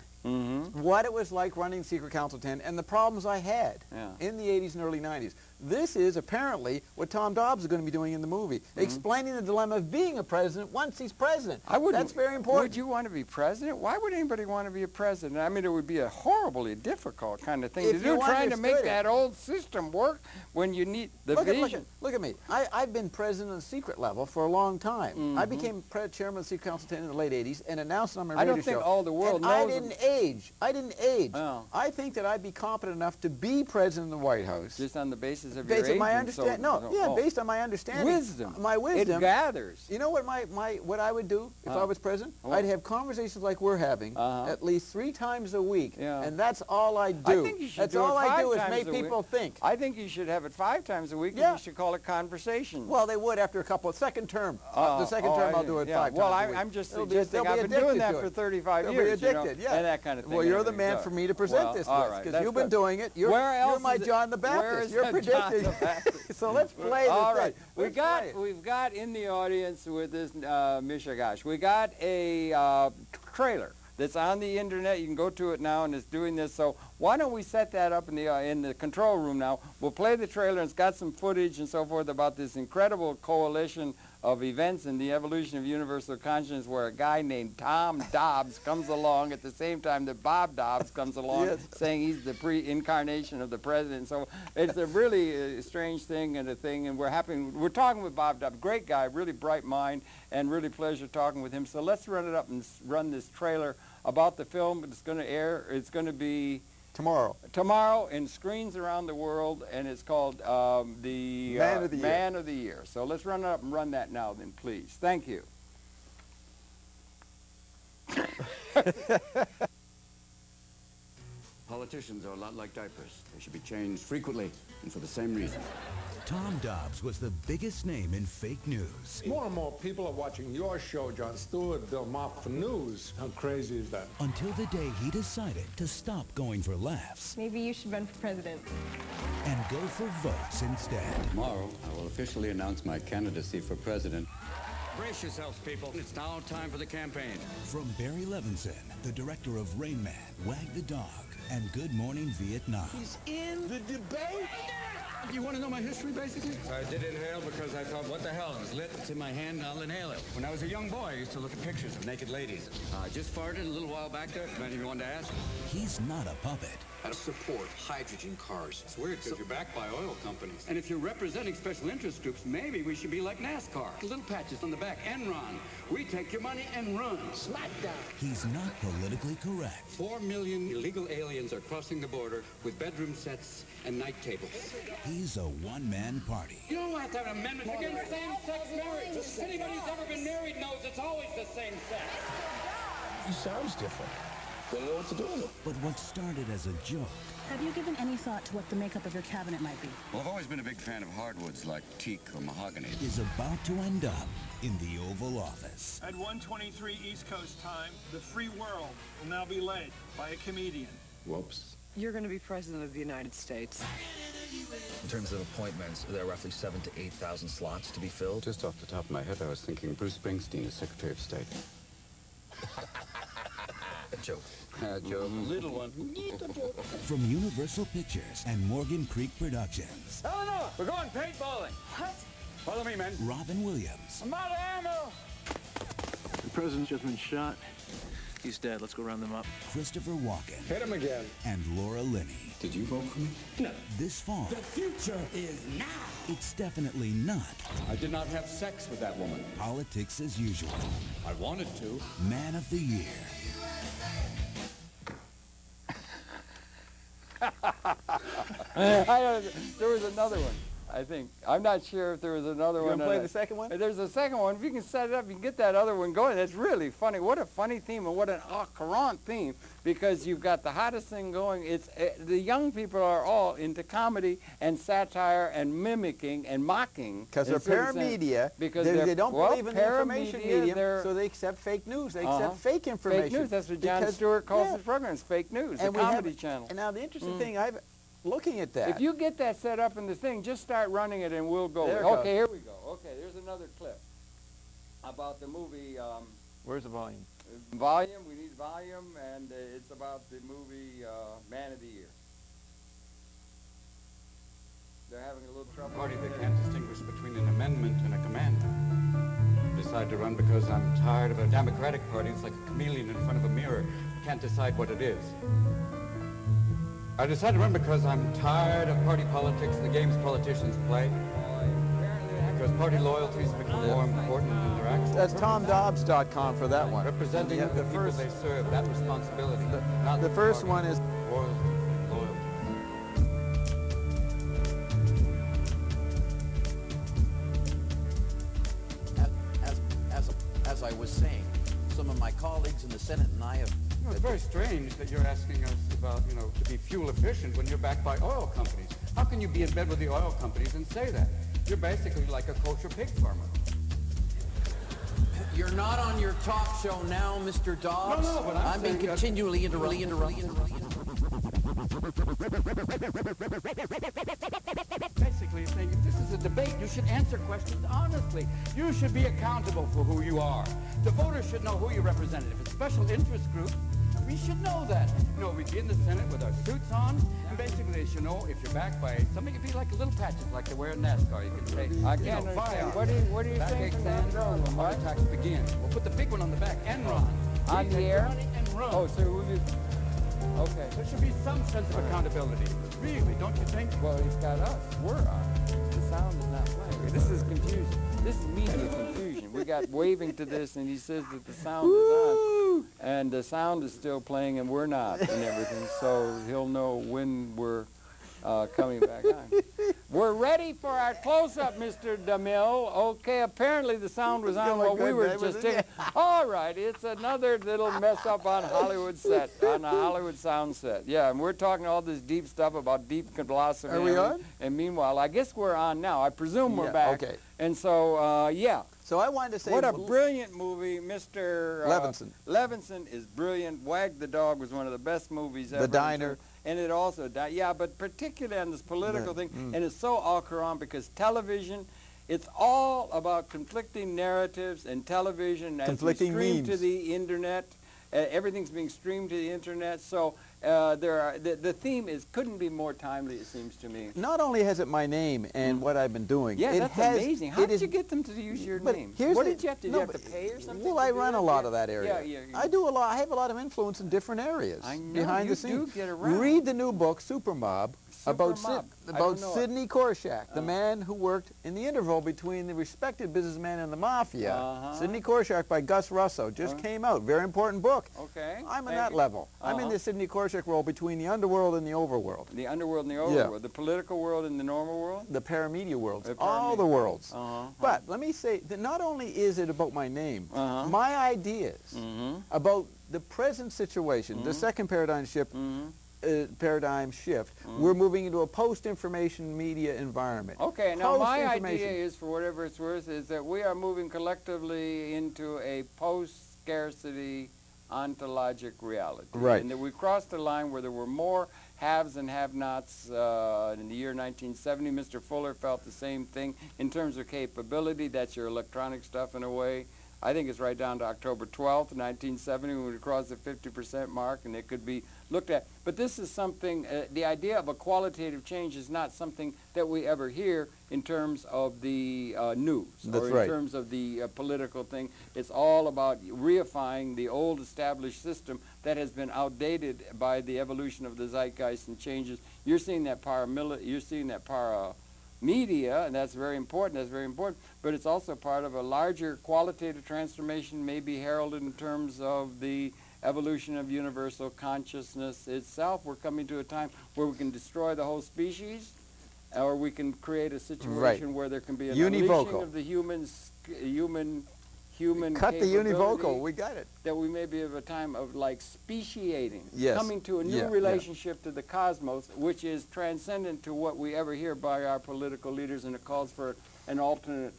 what it was like running Secret Council 10 and the problems I had in the 80s and early 90s. This is apparently what Tom Dobbs is going to be doing in the movie, explaining the dilemma of being a president once he's president. That's very important. Would you want to be president? Why would anybody want to be a president? I mean, it would be a horribly difficult kind of thing to do, trying to make that old system work when you need the vision. Look at me. I've been president on the secret level for a long time. I became chairman of the Secret Council 10 in the late 80s and announced on my radio show. I don't think all the world knows. I didn't age. Oh. I think that I'd be competent enough to be president of the White House. Just on the basis of based on my understanding. Based on my understanding. Wisdom. My wisdom. It gathers. You know what what I would do if I was president? I'd have conversations like we're having at least 3 times a week, and that's all I do. I think you should that's all I do is make people people think. I think you should have it 5 times a week, and you should call it conversation. Well, they would after a couple of second term. The second term I'll do it 5 times well, a week. I'm just suggesting I've been doing that for 35 years. They'll be addicted, and that kind of thing. Well, you're the man for me to present this with, because you've been doing it. You're my John the Baptist. You're predicting. So let's play this. All right. We've got in the audience with this Mishigash, we got a trailer that's on the internet. You can go to it now, and it's doing this. So why don't we set that up in the control room now? We'll play the trailer, and it's got some footage and so forth about this incredible coalition of events in the evolution of universal consciousness, where a guy named Tom Dobbs comes along at the same time that Bob Dobbs comes along, saying he's the pre-incarnation of the president. So it's a really strange thing and we're talking with Bob Dobbs, great guy, really bright mind, and really pleasure talking with him. So let's run it up and run this trailer about the film. It's going to air. It's going to be tomorrow in screens around the world, and it's called the Man of the Year. So let's run it up and run that now then, please. Thank you. Politicians are a lot like diapers. They should be changed frequently and for the same reason. Tom Dobbs was the biggest name in fake news. More and more people are watching your show, Jon Stewart, Bill Maher, for news. How crazy is that? Until the day he decided to stop going for laughs. Maybe you should run for president. And go for votes instead. Tomorrow, I will officially announce my candidacy for president. Brace yourselves, people. It's now time for the campaign. From Barry Levinson, the director of Rain Man, Wag the Dog, and Good Morning Vietnam. He's in the debate? You want to know my history, basically? I did inhale because I thought, what the hell? It's lit. It's in my hand. I'll inhale it. When I was a young boy, I used to look at pictures of naked ladies. I just farted a little while back there. If any of you wanted to ask. He's not a puppet. I support hydrogen cars. It's weird because you're backed by oil companies. And if you're representing special interest groups, maybe we should be like NASCAR. Little patches on the back. Enron. We take your money and run. Smackdown. He's not politically correct. 4 million illegal aliens are crossing the border with bedroom sets and night tables. He's a one-man party. You don't have to have an amendment against same-sex marriage. Anybody who's ever been married knows it's always the same sex. He sounds different. They don't know what to do with him. But what started as a joke. Have you given any thought to what the makeup of your cabinet might be? Well, I've always been a big fan of hardwoods like teak or mahogany. Is about to end up in the Oval Office. At 1:23 East Coast time, the free world will now be led by a comedian. Whoops. You're going to be president of the United States. In terms of appointments, there are roughly 7,000 to 8,000 slots to be filled. Just off the top of my head, I was thinking Bruce Springsteen as Secretary of State. A joke. A joke. Little one. From Universal Pictures and Morgan Creek Productions. Eleanor, we're going paintballing. What? Follow me, men. Robin Williams. I'm out of ammo. The president's just been shot. He's dead. Let's go round them up. Christopher Walken. Hit him again. And Laura Linney. Did you vote for me? No. This fall. The future is now. It's definitely not. I did not have sex with that woman. Politics as usual. I wanted to. Man of the Year. There was another one, I think. I'm not sure if there was another one. You want to play the second one? There's a second one. If you can set it up, you can get that other one going. That's really funny. What a funny theme and what an courant theme, because you've got the hottest thing going. It's the young people are all into comedy and satire and mimicking and mocking. Because they're paramedia. Because they don't believe in the information medium, they're so they accept fake news. They accept fake information. Fake news. That's what Jon Stewart calls his programs. Fake news. And the comedy channel. And now the interesting thing, looking at that. If you get that set up in the thing, just start running it and we'll go. Okay, here we go. Okay, there's another clip about the movie. Where's the volume? Volume. We need volume, and it's about the movie Man of the Year. They're having a little trouble. Party that can't distinguish between an amendment and a commandment. I decided to run because I'm tired of a Democratic Party that's like a chameleon in front of a mirror. Can't decide what it is. I decided to run because I'm tired of party politics and the games politicians play. Because party loyalties become more important than their actual That's TomDobbs.com for that one. representing the people they serve, that responsibility. Not The first one is loyalty. As I was saying, some of my colleagues in the Senate and I have... It's very strange that you're asking us about, to be fuel efficient when you're backed by oil companies. How can you be in bed with the oil companies and say that? You're basically like a kosher pig farmer. You're not on your talk show now, Mr. Dobbs. No, but I'm being continually interrupted. Basically saying, if this is a debate, you should answer questions honestly. You should be accountable for who you are. The voters should know who you represent. If it's special interest groups, we should know that. We'd be in the Senate with our suits on, and basically they should know if you're backed by something. It'd be like a little patches, like they wear in NASCAR. You can say, I can't understand. What are you saying? Heart attacks begin. We'll put the big one on the back, Enron. On the air? And run. Oh, so we'll be... Okay. There should be some sense of accountability. Really, don't you think? Well, he's got us. We're on. The sound is not playing. This is confusion. This is media confusion. We got waving to this, and he says that the sound is on, and the sound is still playing, and we're not, and everything. So he'll know when we're coming back on. We're ready for our close-up, Mr. DeMille. Okay, apparently the sound was on while we were just taking. All right, it's another little mess up on Hollywood set, on a Hollywood sound set. Yeah, and we're talking all this deep stuff about deep blossoming. Are we on? And meanwhile, I guess we're on now. I presume we're back. Okay. And so, yeah. So I wanted to say, what a brilliant movie, Mr. Levinson. Levinson is brilliant. Wag the Dog was one of the best movies ever. The Diner. And it also, yeah, but particularly on this political thing, and it's so au courant because television, it's all about conflicting narratives and television as conflicting we stream memes to the internet. Everything's being streamed to the internet, so the theme couldn't be more timely, it seems to me. Not only has it my name and what I've been doing. Yeah, that's amazing. How did you get them to use your name? What did you have to do? Did you have to pay or something? Well, I run a lot of that area. Yeah. I do a lot. I have a lot of influence in different areas. I know, behind the scenes. You do get around. Read the new book, Super Mob, about Sidney Korshak, the man who worked in the interval between the respected businessman and the mafia. Sidney Korshak by Gus Russo just came out. Very important book. Okay. I'm in that level. I'm in the Sidney Korshak role between the underworld and the overworld. The underworld and the overworld. The political world and the normal world? The paramedia worlds. All the worlds. But let me say that not only is it about my name, my ideas about the present situation, the second paradigm shift, we're moving into a post-information media environment. Okay, now my idea is, for whatever it's worth, is that we are moving collectively into a post-scarcity ontologic reality. Right. And that we crossed the line where there were more haves and have-nots in the year 1970. Mr. Fuller felt the same thing in terms of capability. That's your electronic stuff in a way. I think it's right down to October 12th, 1970, when we crossed the 50% mark, and it could be looked at. But this is something, the idea of a qualitative change is not something that we ever hear in terms of the news or in terms of the political thing. It's all about reifying the old established system that has been outdated by the evolution of the zeitgeist and changes. You're seeing that media, and that's very important, but it's also part of a larger qualitative transformation, maybe heralded in terms of the evolution of universal consciousness itself. We're coming to a time where we can destroy the whole species, or we can create a situation where there can be an unleashing of the human cut the univocal, we got it. That we may be of a time of like speciating, yes. coming to a new relationship to the cosmos, which is transcendent to what we ever hear by our political leaders, and it calls for an alternate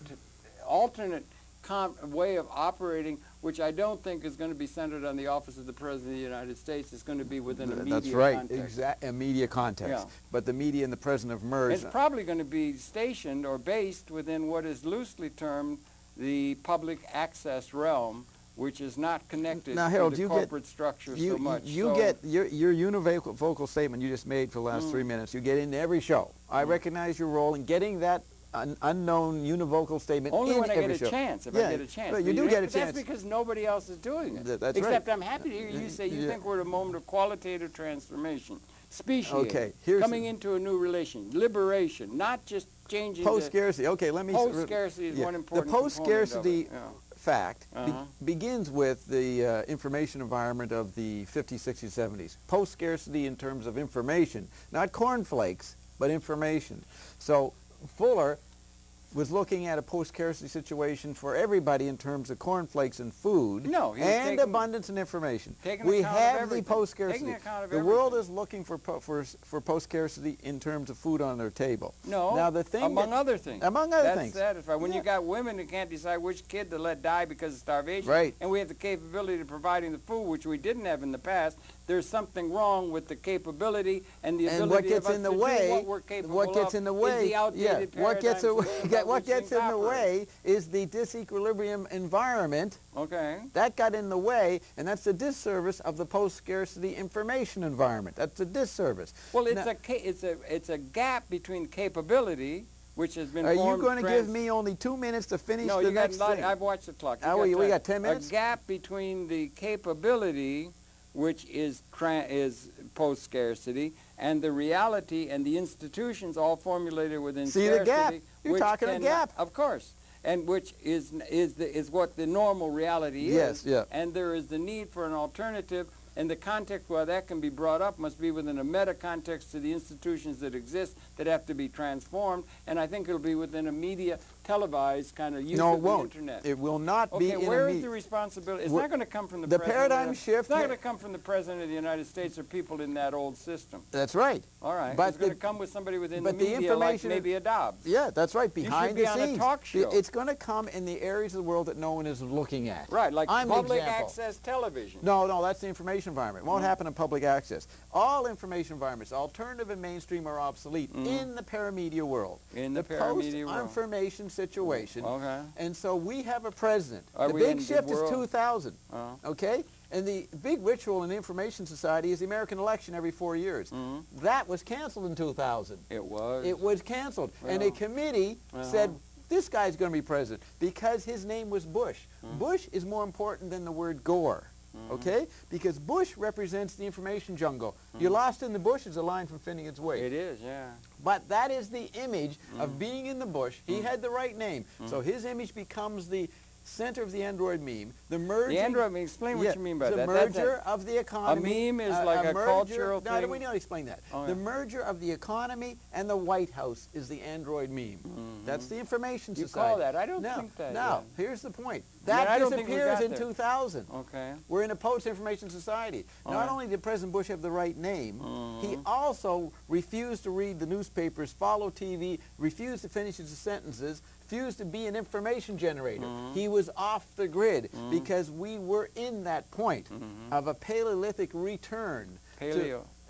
way of operating, which I don't think is going to be centered on the office of the President of the United States. It's going to be within a media context. A media context. But the media and the President have merged. It's probably going to be stationed or based within what is loosely termed the public access realm, which is not connected now, Harold, to the corporate structure so much. You get your univocal statement you just made for the last 3 minutes. You get into every show. I recognize your role in getting that unknown univocal statement only in when I every get a show. chance. If I get a chance, but you do get a chance. chance. That's because nobody else is doing it. That's Except I'm happy to hear you say you think we're at a moment of qualitative transformation, speciation, coming into a new relation, liberation, not just changing. Post-scarcity. Okay, let me. Post-scarcity is one important. The post-scarcity fact begins with the information environment of the 50s, 60s, 70s. Post-scarcity in terms of information, not cornflakes, but information. So Fuller was looking at a post-scarcity situation for everybody in terms of cornflakes and food and abundance and information. We have the post-scarcity. The world is looking for post-scarcity in terms of food on their table. No, now, the thing among other things. Among other things. That's satisfying. When you got women who can't decide which kid to let die because of starvation, and we have the capability of providing the food, which we didn't have in the past, there's something wrong with the capability and the ability of us to do what we're capable of. What gets in the way? Is the outdated what gets in the way is the disequilibrium environment. Okay. That got in the way, and that's the disservice of the post-scarcity information environment. That's a disservice. Well, it's a gap between capability, which has been formed. Are you going to give me only 2 minutes to finish the next thing? I've watched the clock. We got 10 minutes? A gap between the capability, which is post-scarcity, and the reality and the institutions all formulated within scarcity. See the gap? You're talking a gap. Of course. And which is what the normal reality is. Yes, yeah. And there is the need for an alternative and the context where that can be brought up must be within a meta context to the institutions that exist that have to be transformed, and I think it'll be within a media televised kind of use of the internet. It will not be in Okay, where is the responsibility? It's not going to come from the president. Paradigm shift. It's not going to come from the president of the United States or people in that old system. That's right. All right. But it's going to come with somebody within the media, like maybe a Dobbs. Yeah, that's right. Behind the scenes. You should be on a talk show. It's going to come in the areas of the world that no one is looking at. Right, like public access television. No, that's the information environment. It won't happen in public access. All information environments, alternative and mainstream, are obsolete in the paramedia world. In the paramedia world. Post-information situation. Okay. And so we have a president. The big shift is 2000. Okay? And the big ritual in the information society is the American election every 4 years. That was canceled in 2000. It was? It was canceled. And a committee said, this guy's going to be president because his name was Bush. Bush is more important than the word Gore. Okay? Because Bush represents the information jungle. You're lost in the bush is a line from Finnegan's Wake. It is, yeah. But that is the image of being in the bush. He had the right name. So his image becomes the center of the Android meme. The merging... The Android meme, explain what you mean by that. The merger of the economy. A meme is like a cultural thing? No, we don't explain that. The merger of the economy and the White House is the Android meme. That's the information society. You call that? I don't think that. No, here's the point. That disappears in 2000. Okay. We're in a post-information society. Not only did President Bush have the right name, he also refused to read the newspapers, follow TV, refused to finish his sentences, refused to be an information generator. He was off the grid because we were in that point of a Paleolithic return.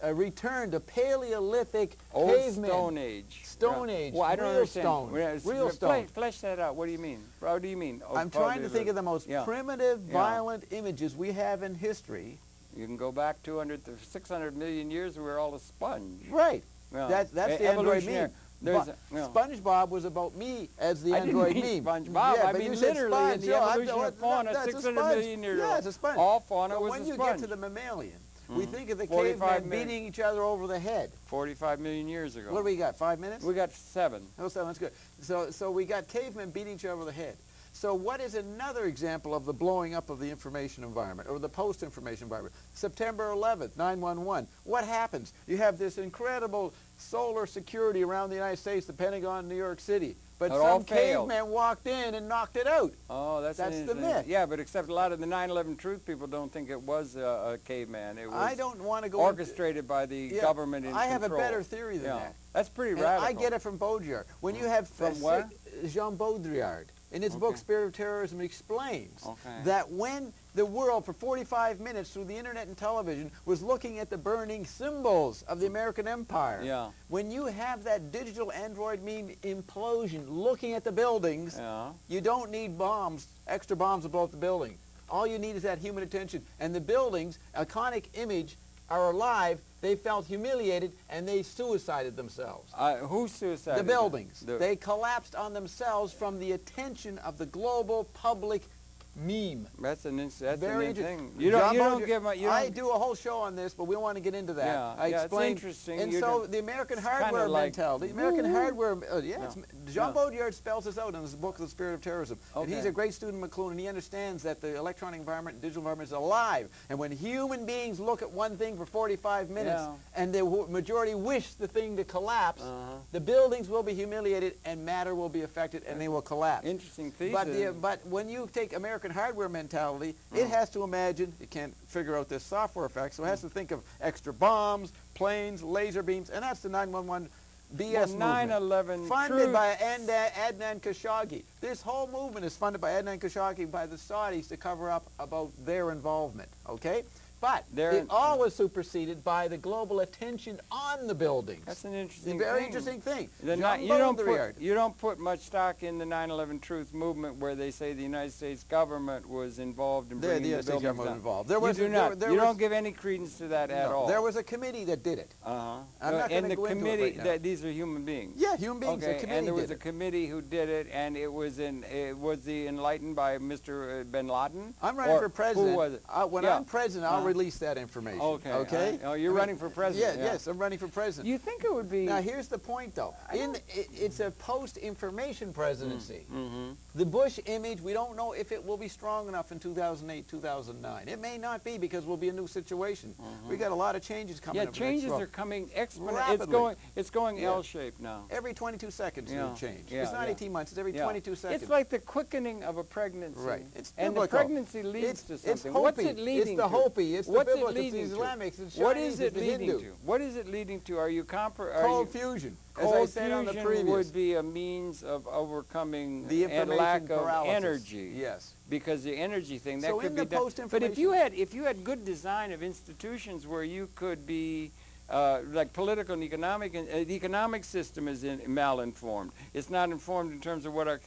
A return to Paleolithic cavemen. Stone Age. Stone Age. Well, I don't understand. Real stone. Flesh that out. What do you mean? What do you mean? I'm trying to think of the most primitive, violent images we have in history. You can go back 200 to 600 million years, we were all a sponge. Right. That's the Android meme. SpongeBob was about me as the Android meme. SpongeBob. I mean literally in the evolution of fauna 600 million years ago. Yeah, it's a sponge. All fauna was a sponge. sponge. When you get to the mammalian, we think of the cavemen beating each other over the head. 45 million years ago. What do we got, 5 minutes? We got 7. Oh, 7, that's good. So we got cavemen beating each other over the head. So what is another example of the blowing up of the information environment, or the post-information environment? September 11th, 9/11. What happens? You have this incredible solar security around the United States, the Pentagon, New York City. But some caveman walked in and knocked it out. Oh, that's the myth. Yeah, but except a lot of the 9/11 truth people don't think it was a caveman. It was I don't want to go orchestrated by the government in control. I have a better theory than that. That's pretty radical. I get it from Baudrillard. When you have from where? Jean Baudrillard. In his book, Spirit of Terrorism, explains that when the world, for 45 minutes through the internet and television, was looking at the burning symbols of the American empire, when you have that digital Android meme implosion looking at the buildings, you don't need bombs, extra bombs to blow up the building. All you need is that human attention. And the buildings, iconic image, are alive. They felt humiliated, and they suicided themselves. Who suicided? The buildings. They collapsed on themselves from the attention of the global public meme. That's an very interesting thing. I do a whole show on this, but we don't want to get into that. I explain. It's interesting. And so the American hardware mentality, the American hardware, Jean Baudrillard spells this out in his book, The Spirit of Terrorism. And he's a great student of McLuhan, and he understands that the electronic environment and digital environment is alive. And when human beings look at one thing for 45 minutes, and the majority wish the thing to collapse, the buildings will be humiliated, and matter will be affected, and they will collapse. Interesting thesis. But when you take American hardware mentality, it has to imagine, it can't figure out this software effect, so it has to think of extra bombs, planes, laser beams, and that's the 911 BS movement. 9/11 funded by Adnan Khashoggi. This whole movement is funded by Adnan Khashoggi by the Saudis to cover up about their involvement, okay? But it all was superseded by the global attention on the buildings. That's an interesting very interesting thing. You don't put much stock in the 9/11 Truth movement where they say the United States government was involved in bringing the buildings down. Involved. You don't give any credence to that at all. There was a committee that did it. I'm not going to go into it right now. These are human beings. Yeah, human beings. Okay, and there was a committee who did it, and it was enlightened by Mr. Bin Laden. I'm running for president. Who was it? When I'm president, I'll release that information. Okay. Okay. Oh, you're running for president. Yeah, yes, I'm running for president. You think it would be? Now, here's the point, though. It's a post-information presidency. The Bush image, we don't know if it will be strong enough in 2008, 2009. It may not be because we'll be a new situation. We got a lot of changes coming up. Yeah, changes are coming exponentially. Rapidly. It's going L-shaped now. Every 22 seconds it'll change. It's not 18 months. It's every 22 seconds. It's like the quickening of a pregnancy. Right. It's and biblical. the pregnancy leads to something. It's Hopi. What's it leading to? It's the Hopi. It's the biblical. It's the Islamics. It's what Chinese. is it it's the leading Hindu. to? What is it leading to? Are you cold fusion? As Cold I said on the fusion previous. would be a means of overcoming the and lack of paralysis. energy. Yes. Because the energy thing that so could be done. But if you had good design of institutions where you could be like political and economic, and the economic system is malinformed. It's not informed in terms of what our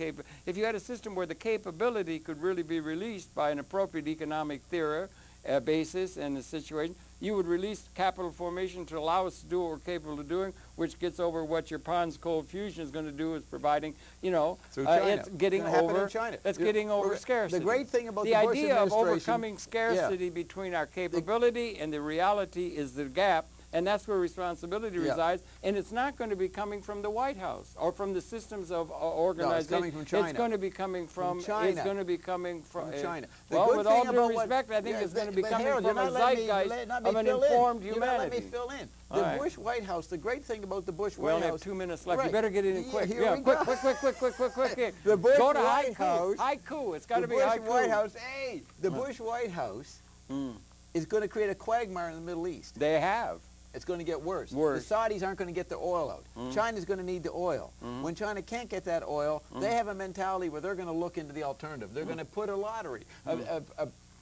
if you had a system where the capability could really be released by an appropriate economic theory basis and the situation, you would release capital formation to allow us to do what we're capable of doing, which gets over what your Pond's cold fusion is going to do, is providing, it's getting over. That's getting over scarcity. The great thing about the the Bush idea of administration, overcoming scarcity between our capability and the reality is the gap. And that's where responsibility resides. And it's not going to be coming from the White House or from the systems of organization. No, it's coming from China. It's going to be coming from China. It's going to be coming from China. Well, with all due respect, I think it's going to be coming from a zeitgeist of an informed humanity. You're not letting me fill in. The Bush White House, the great thing about the Bush White House... We only have 2 minutes left. You better get it in quick. Yeah, quick. The Bush Go to White House... Haiku. It's got to be The haiku. Bush White House... Hey! The Bush White House is going to create a quagmire in the Middle East. They have. It's going to get worse. The Saudis aren't going to get the oil out. China's going to need the oil. When China can't get that oil, they have a mentality where they're going to look into the alternative. They're going to put a lottery,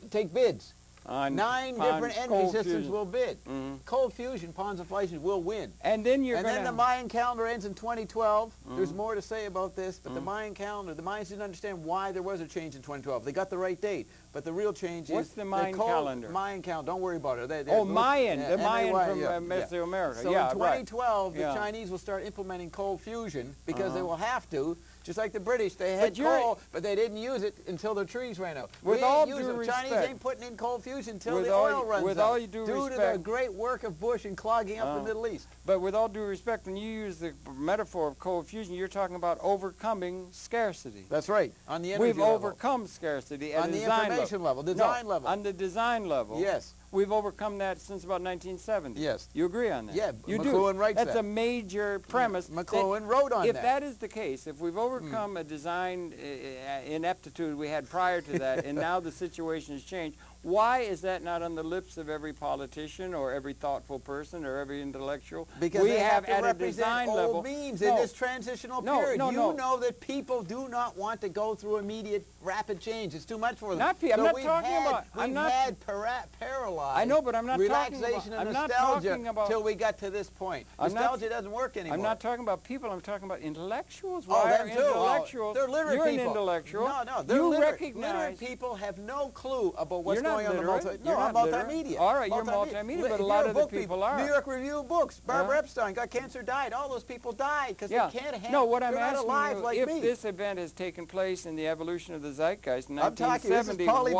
take bids. 9 different energy systems will bid. Cold fusion, Ponds and Fleischmann will win. And then the Mayan calendar ends in 2012. There's more to say about this, but the Mayan calendar, the Mayans didn't understand why there was a change in 2012. They got the right date, but the real change What's the Mayan calendar? Mayan calendar. Don't worry about it. Mayan. The Mayan from Mesoamerica. So in 2012, the Chinese will start implementing cold fusion because they will have to. Just like the British, they had coal, but they didn't use it until their trees ran out. With all due respect, Chinese ain't putting in cold fusion until the oil runs out. With all due respect, due to the great work of Bush in clogging up the Middle East. But with all due respect, when you use the metaphor of cold fusion, you're talking about overcoming scarcity. That's right. On the energy level. We've overcome scarcity at on the information level, design level. On the design level. Yes. We've overcome that since about 1970. Yes. You agree on that? Yeah, you McLuhan writes That's a major premise. McLuhan wrote on that. If that is the case, if we've overcome a design ineptitude we had prior to that, and now the situation has changed, why is that not on the lips of every politician or every thoughtful person or every intellectual? Because we they have to at represent a design old level means in this transitional period. You know that people do not want to go through immediate, rapid change. It's too much for them. I'm not talking about. We've had paralyzed. I know, but I'm not relaxation talking and nostalgia till we got to this point. Nostalgia doesn't work anymore. I'm not talking about people. I'm talking about intellectuals. Why are intellectuals? They're literate people. You're an intellectual. No, they're literate. Recognize literate people have no clue about what's going on in the I'm multimedia. All right, you're multimedia, but a lot of the people are. New York Review of Books. Barbara Epstein got cancer, died. All those people died because they can't handle. No, what I'm asking alive you, like if me. this event has taken place in the evolution of the zeitgeist in I'm 1970, talking,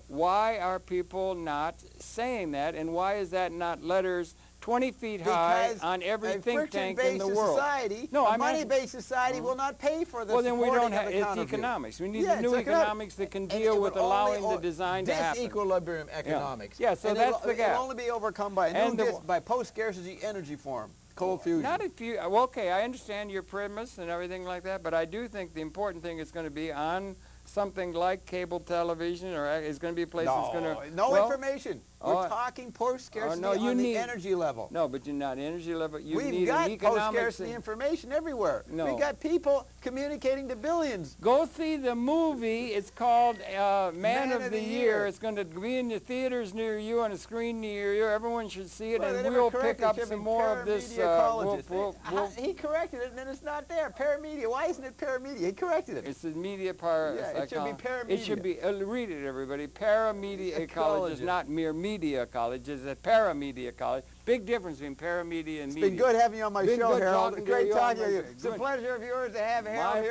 why are people not saying that, and why is that not letters 20 feet high on every think tank in the world? A money-based society will not pay for this. Well, then we don't have. It's economics. We need the new economics that can deal with allowing the design to happen. Disequilibrium economics. Yeah, so that's the gap. It'll only be overcome by by post-scarcity energy form. Cold fusion. Not if you. Well, okay, I understand your premise and everything like that, but I do think the important thing is going to be on something like cable television, or is going to be a place that's going to... No information. We're talking post-scarcity on the energy level. No, but you're not energy level. We've got post-scarcity information everywhere. No. We've got people communicating to billions. Go see the movie. It's called Man of the Year. It's going to be in the theaters near you, on a screen near you. Everyone should see it, and we'll pick up some more of this. He corrected it, and then it's not there. Paramedia. Why isn't it paramedia? He corrected it. It's the media it should be paramedia. It should be, read it, everybody. Paramedia ecology is not mere media college. It's a paramedia college. Big difference between paramedia and media. It's been good having you on my show, Harold. Great talking to you. It's a pleasure of yours to have Harold here.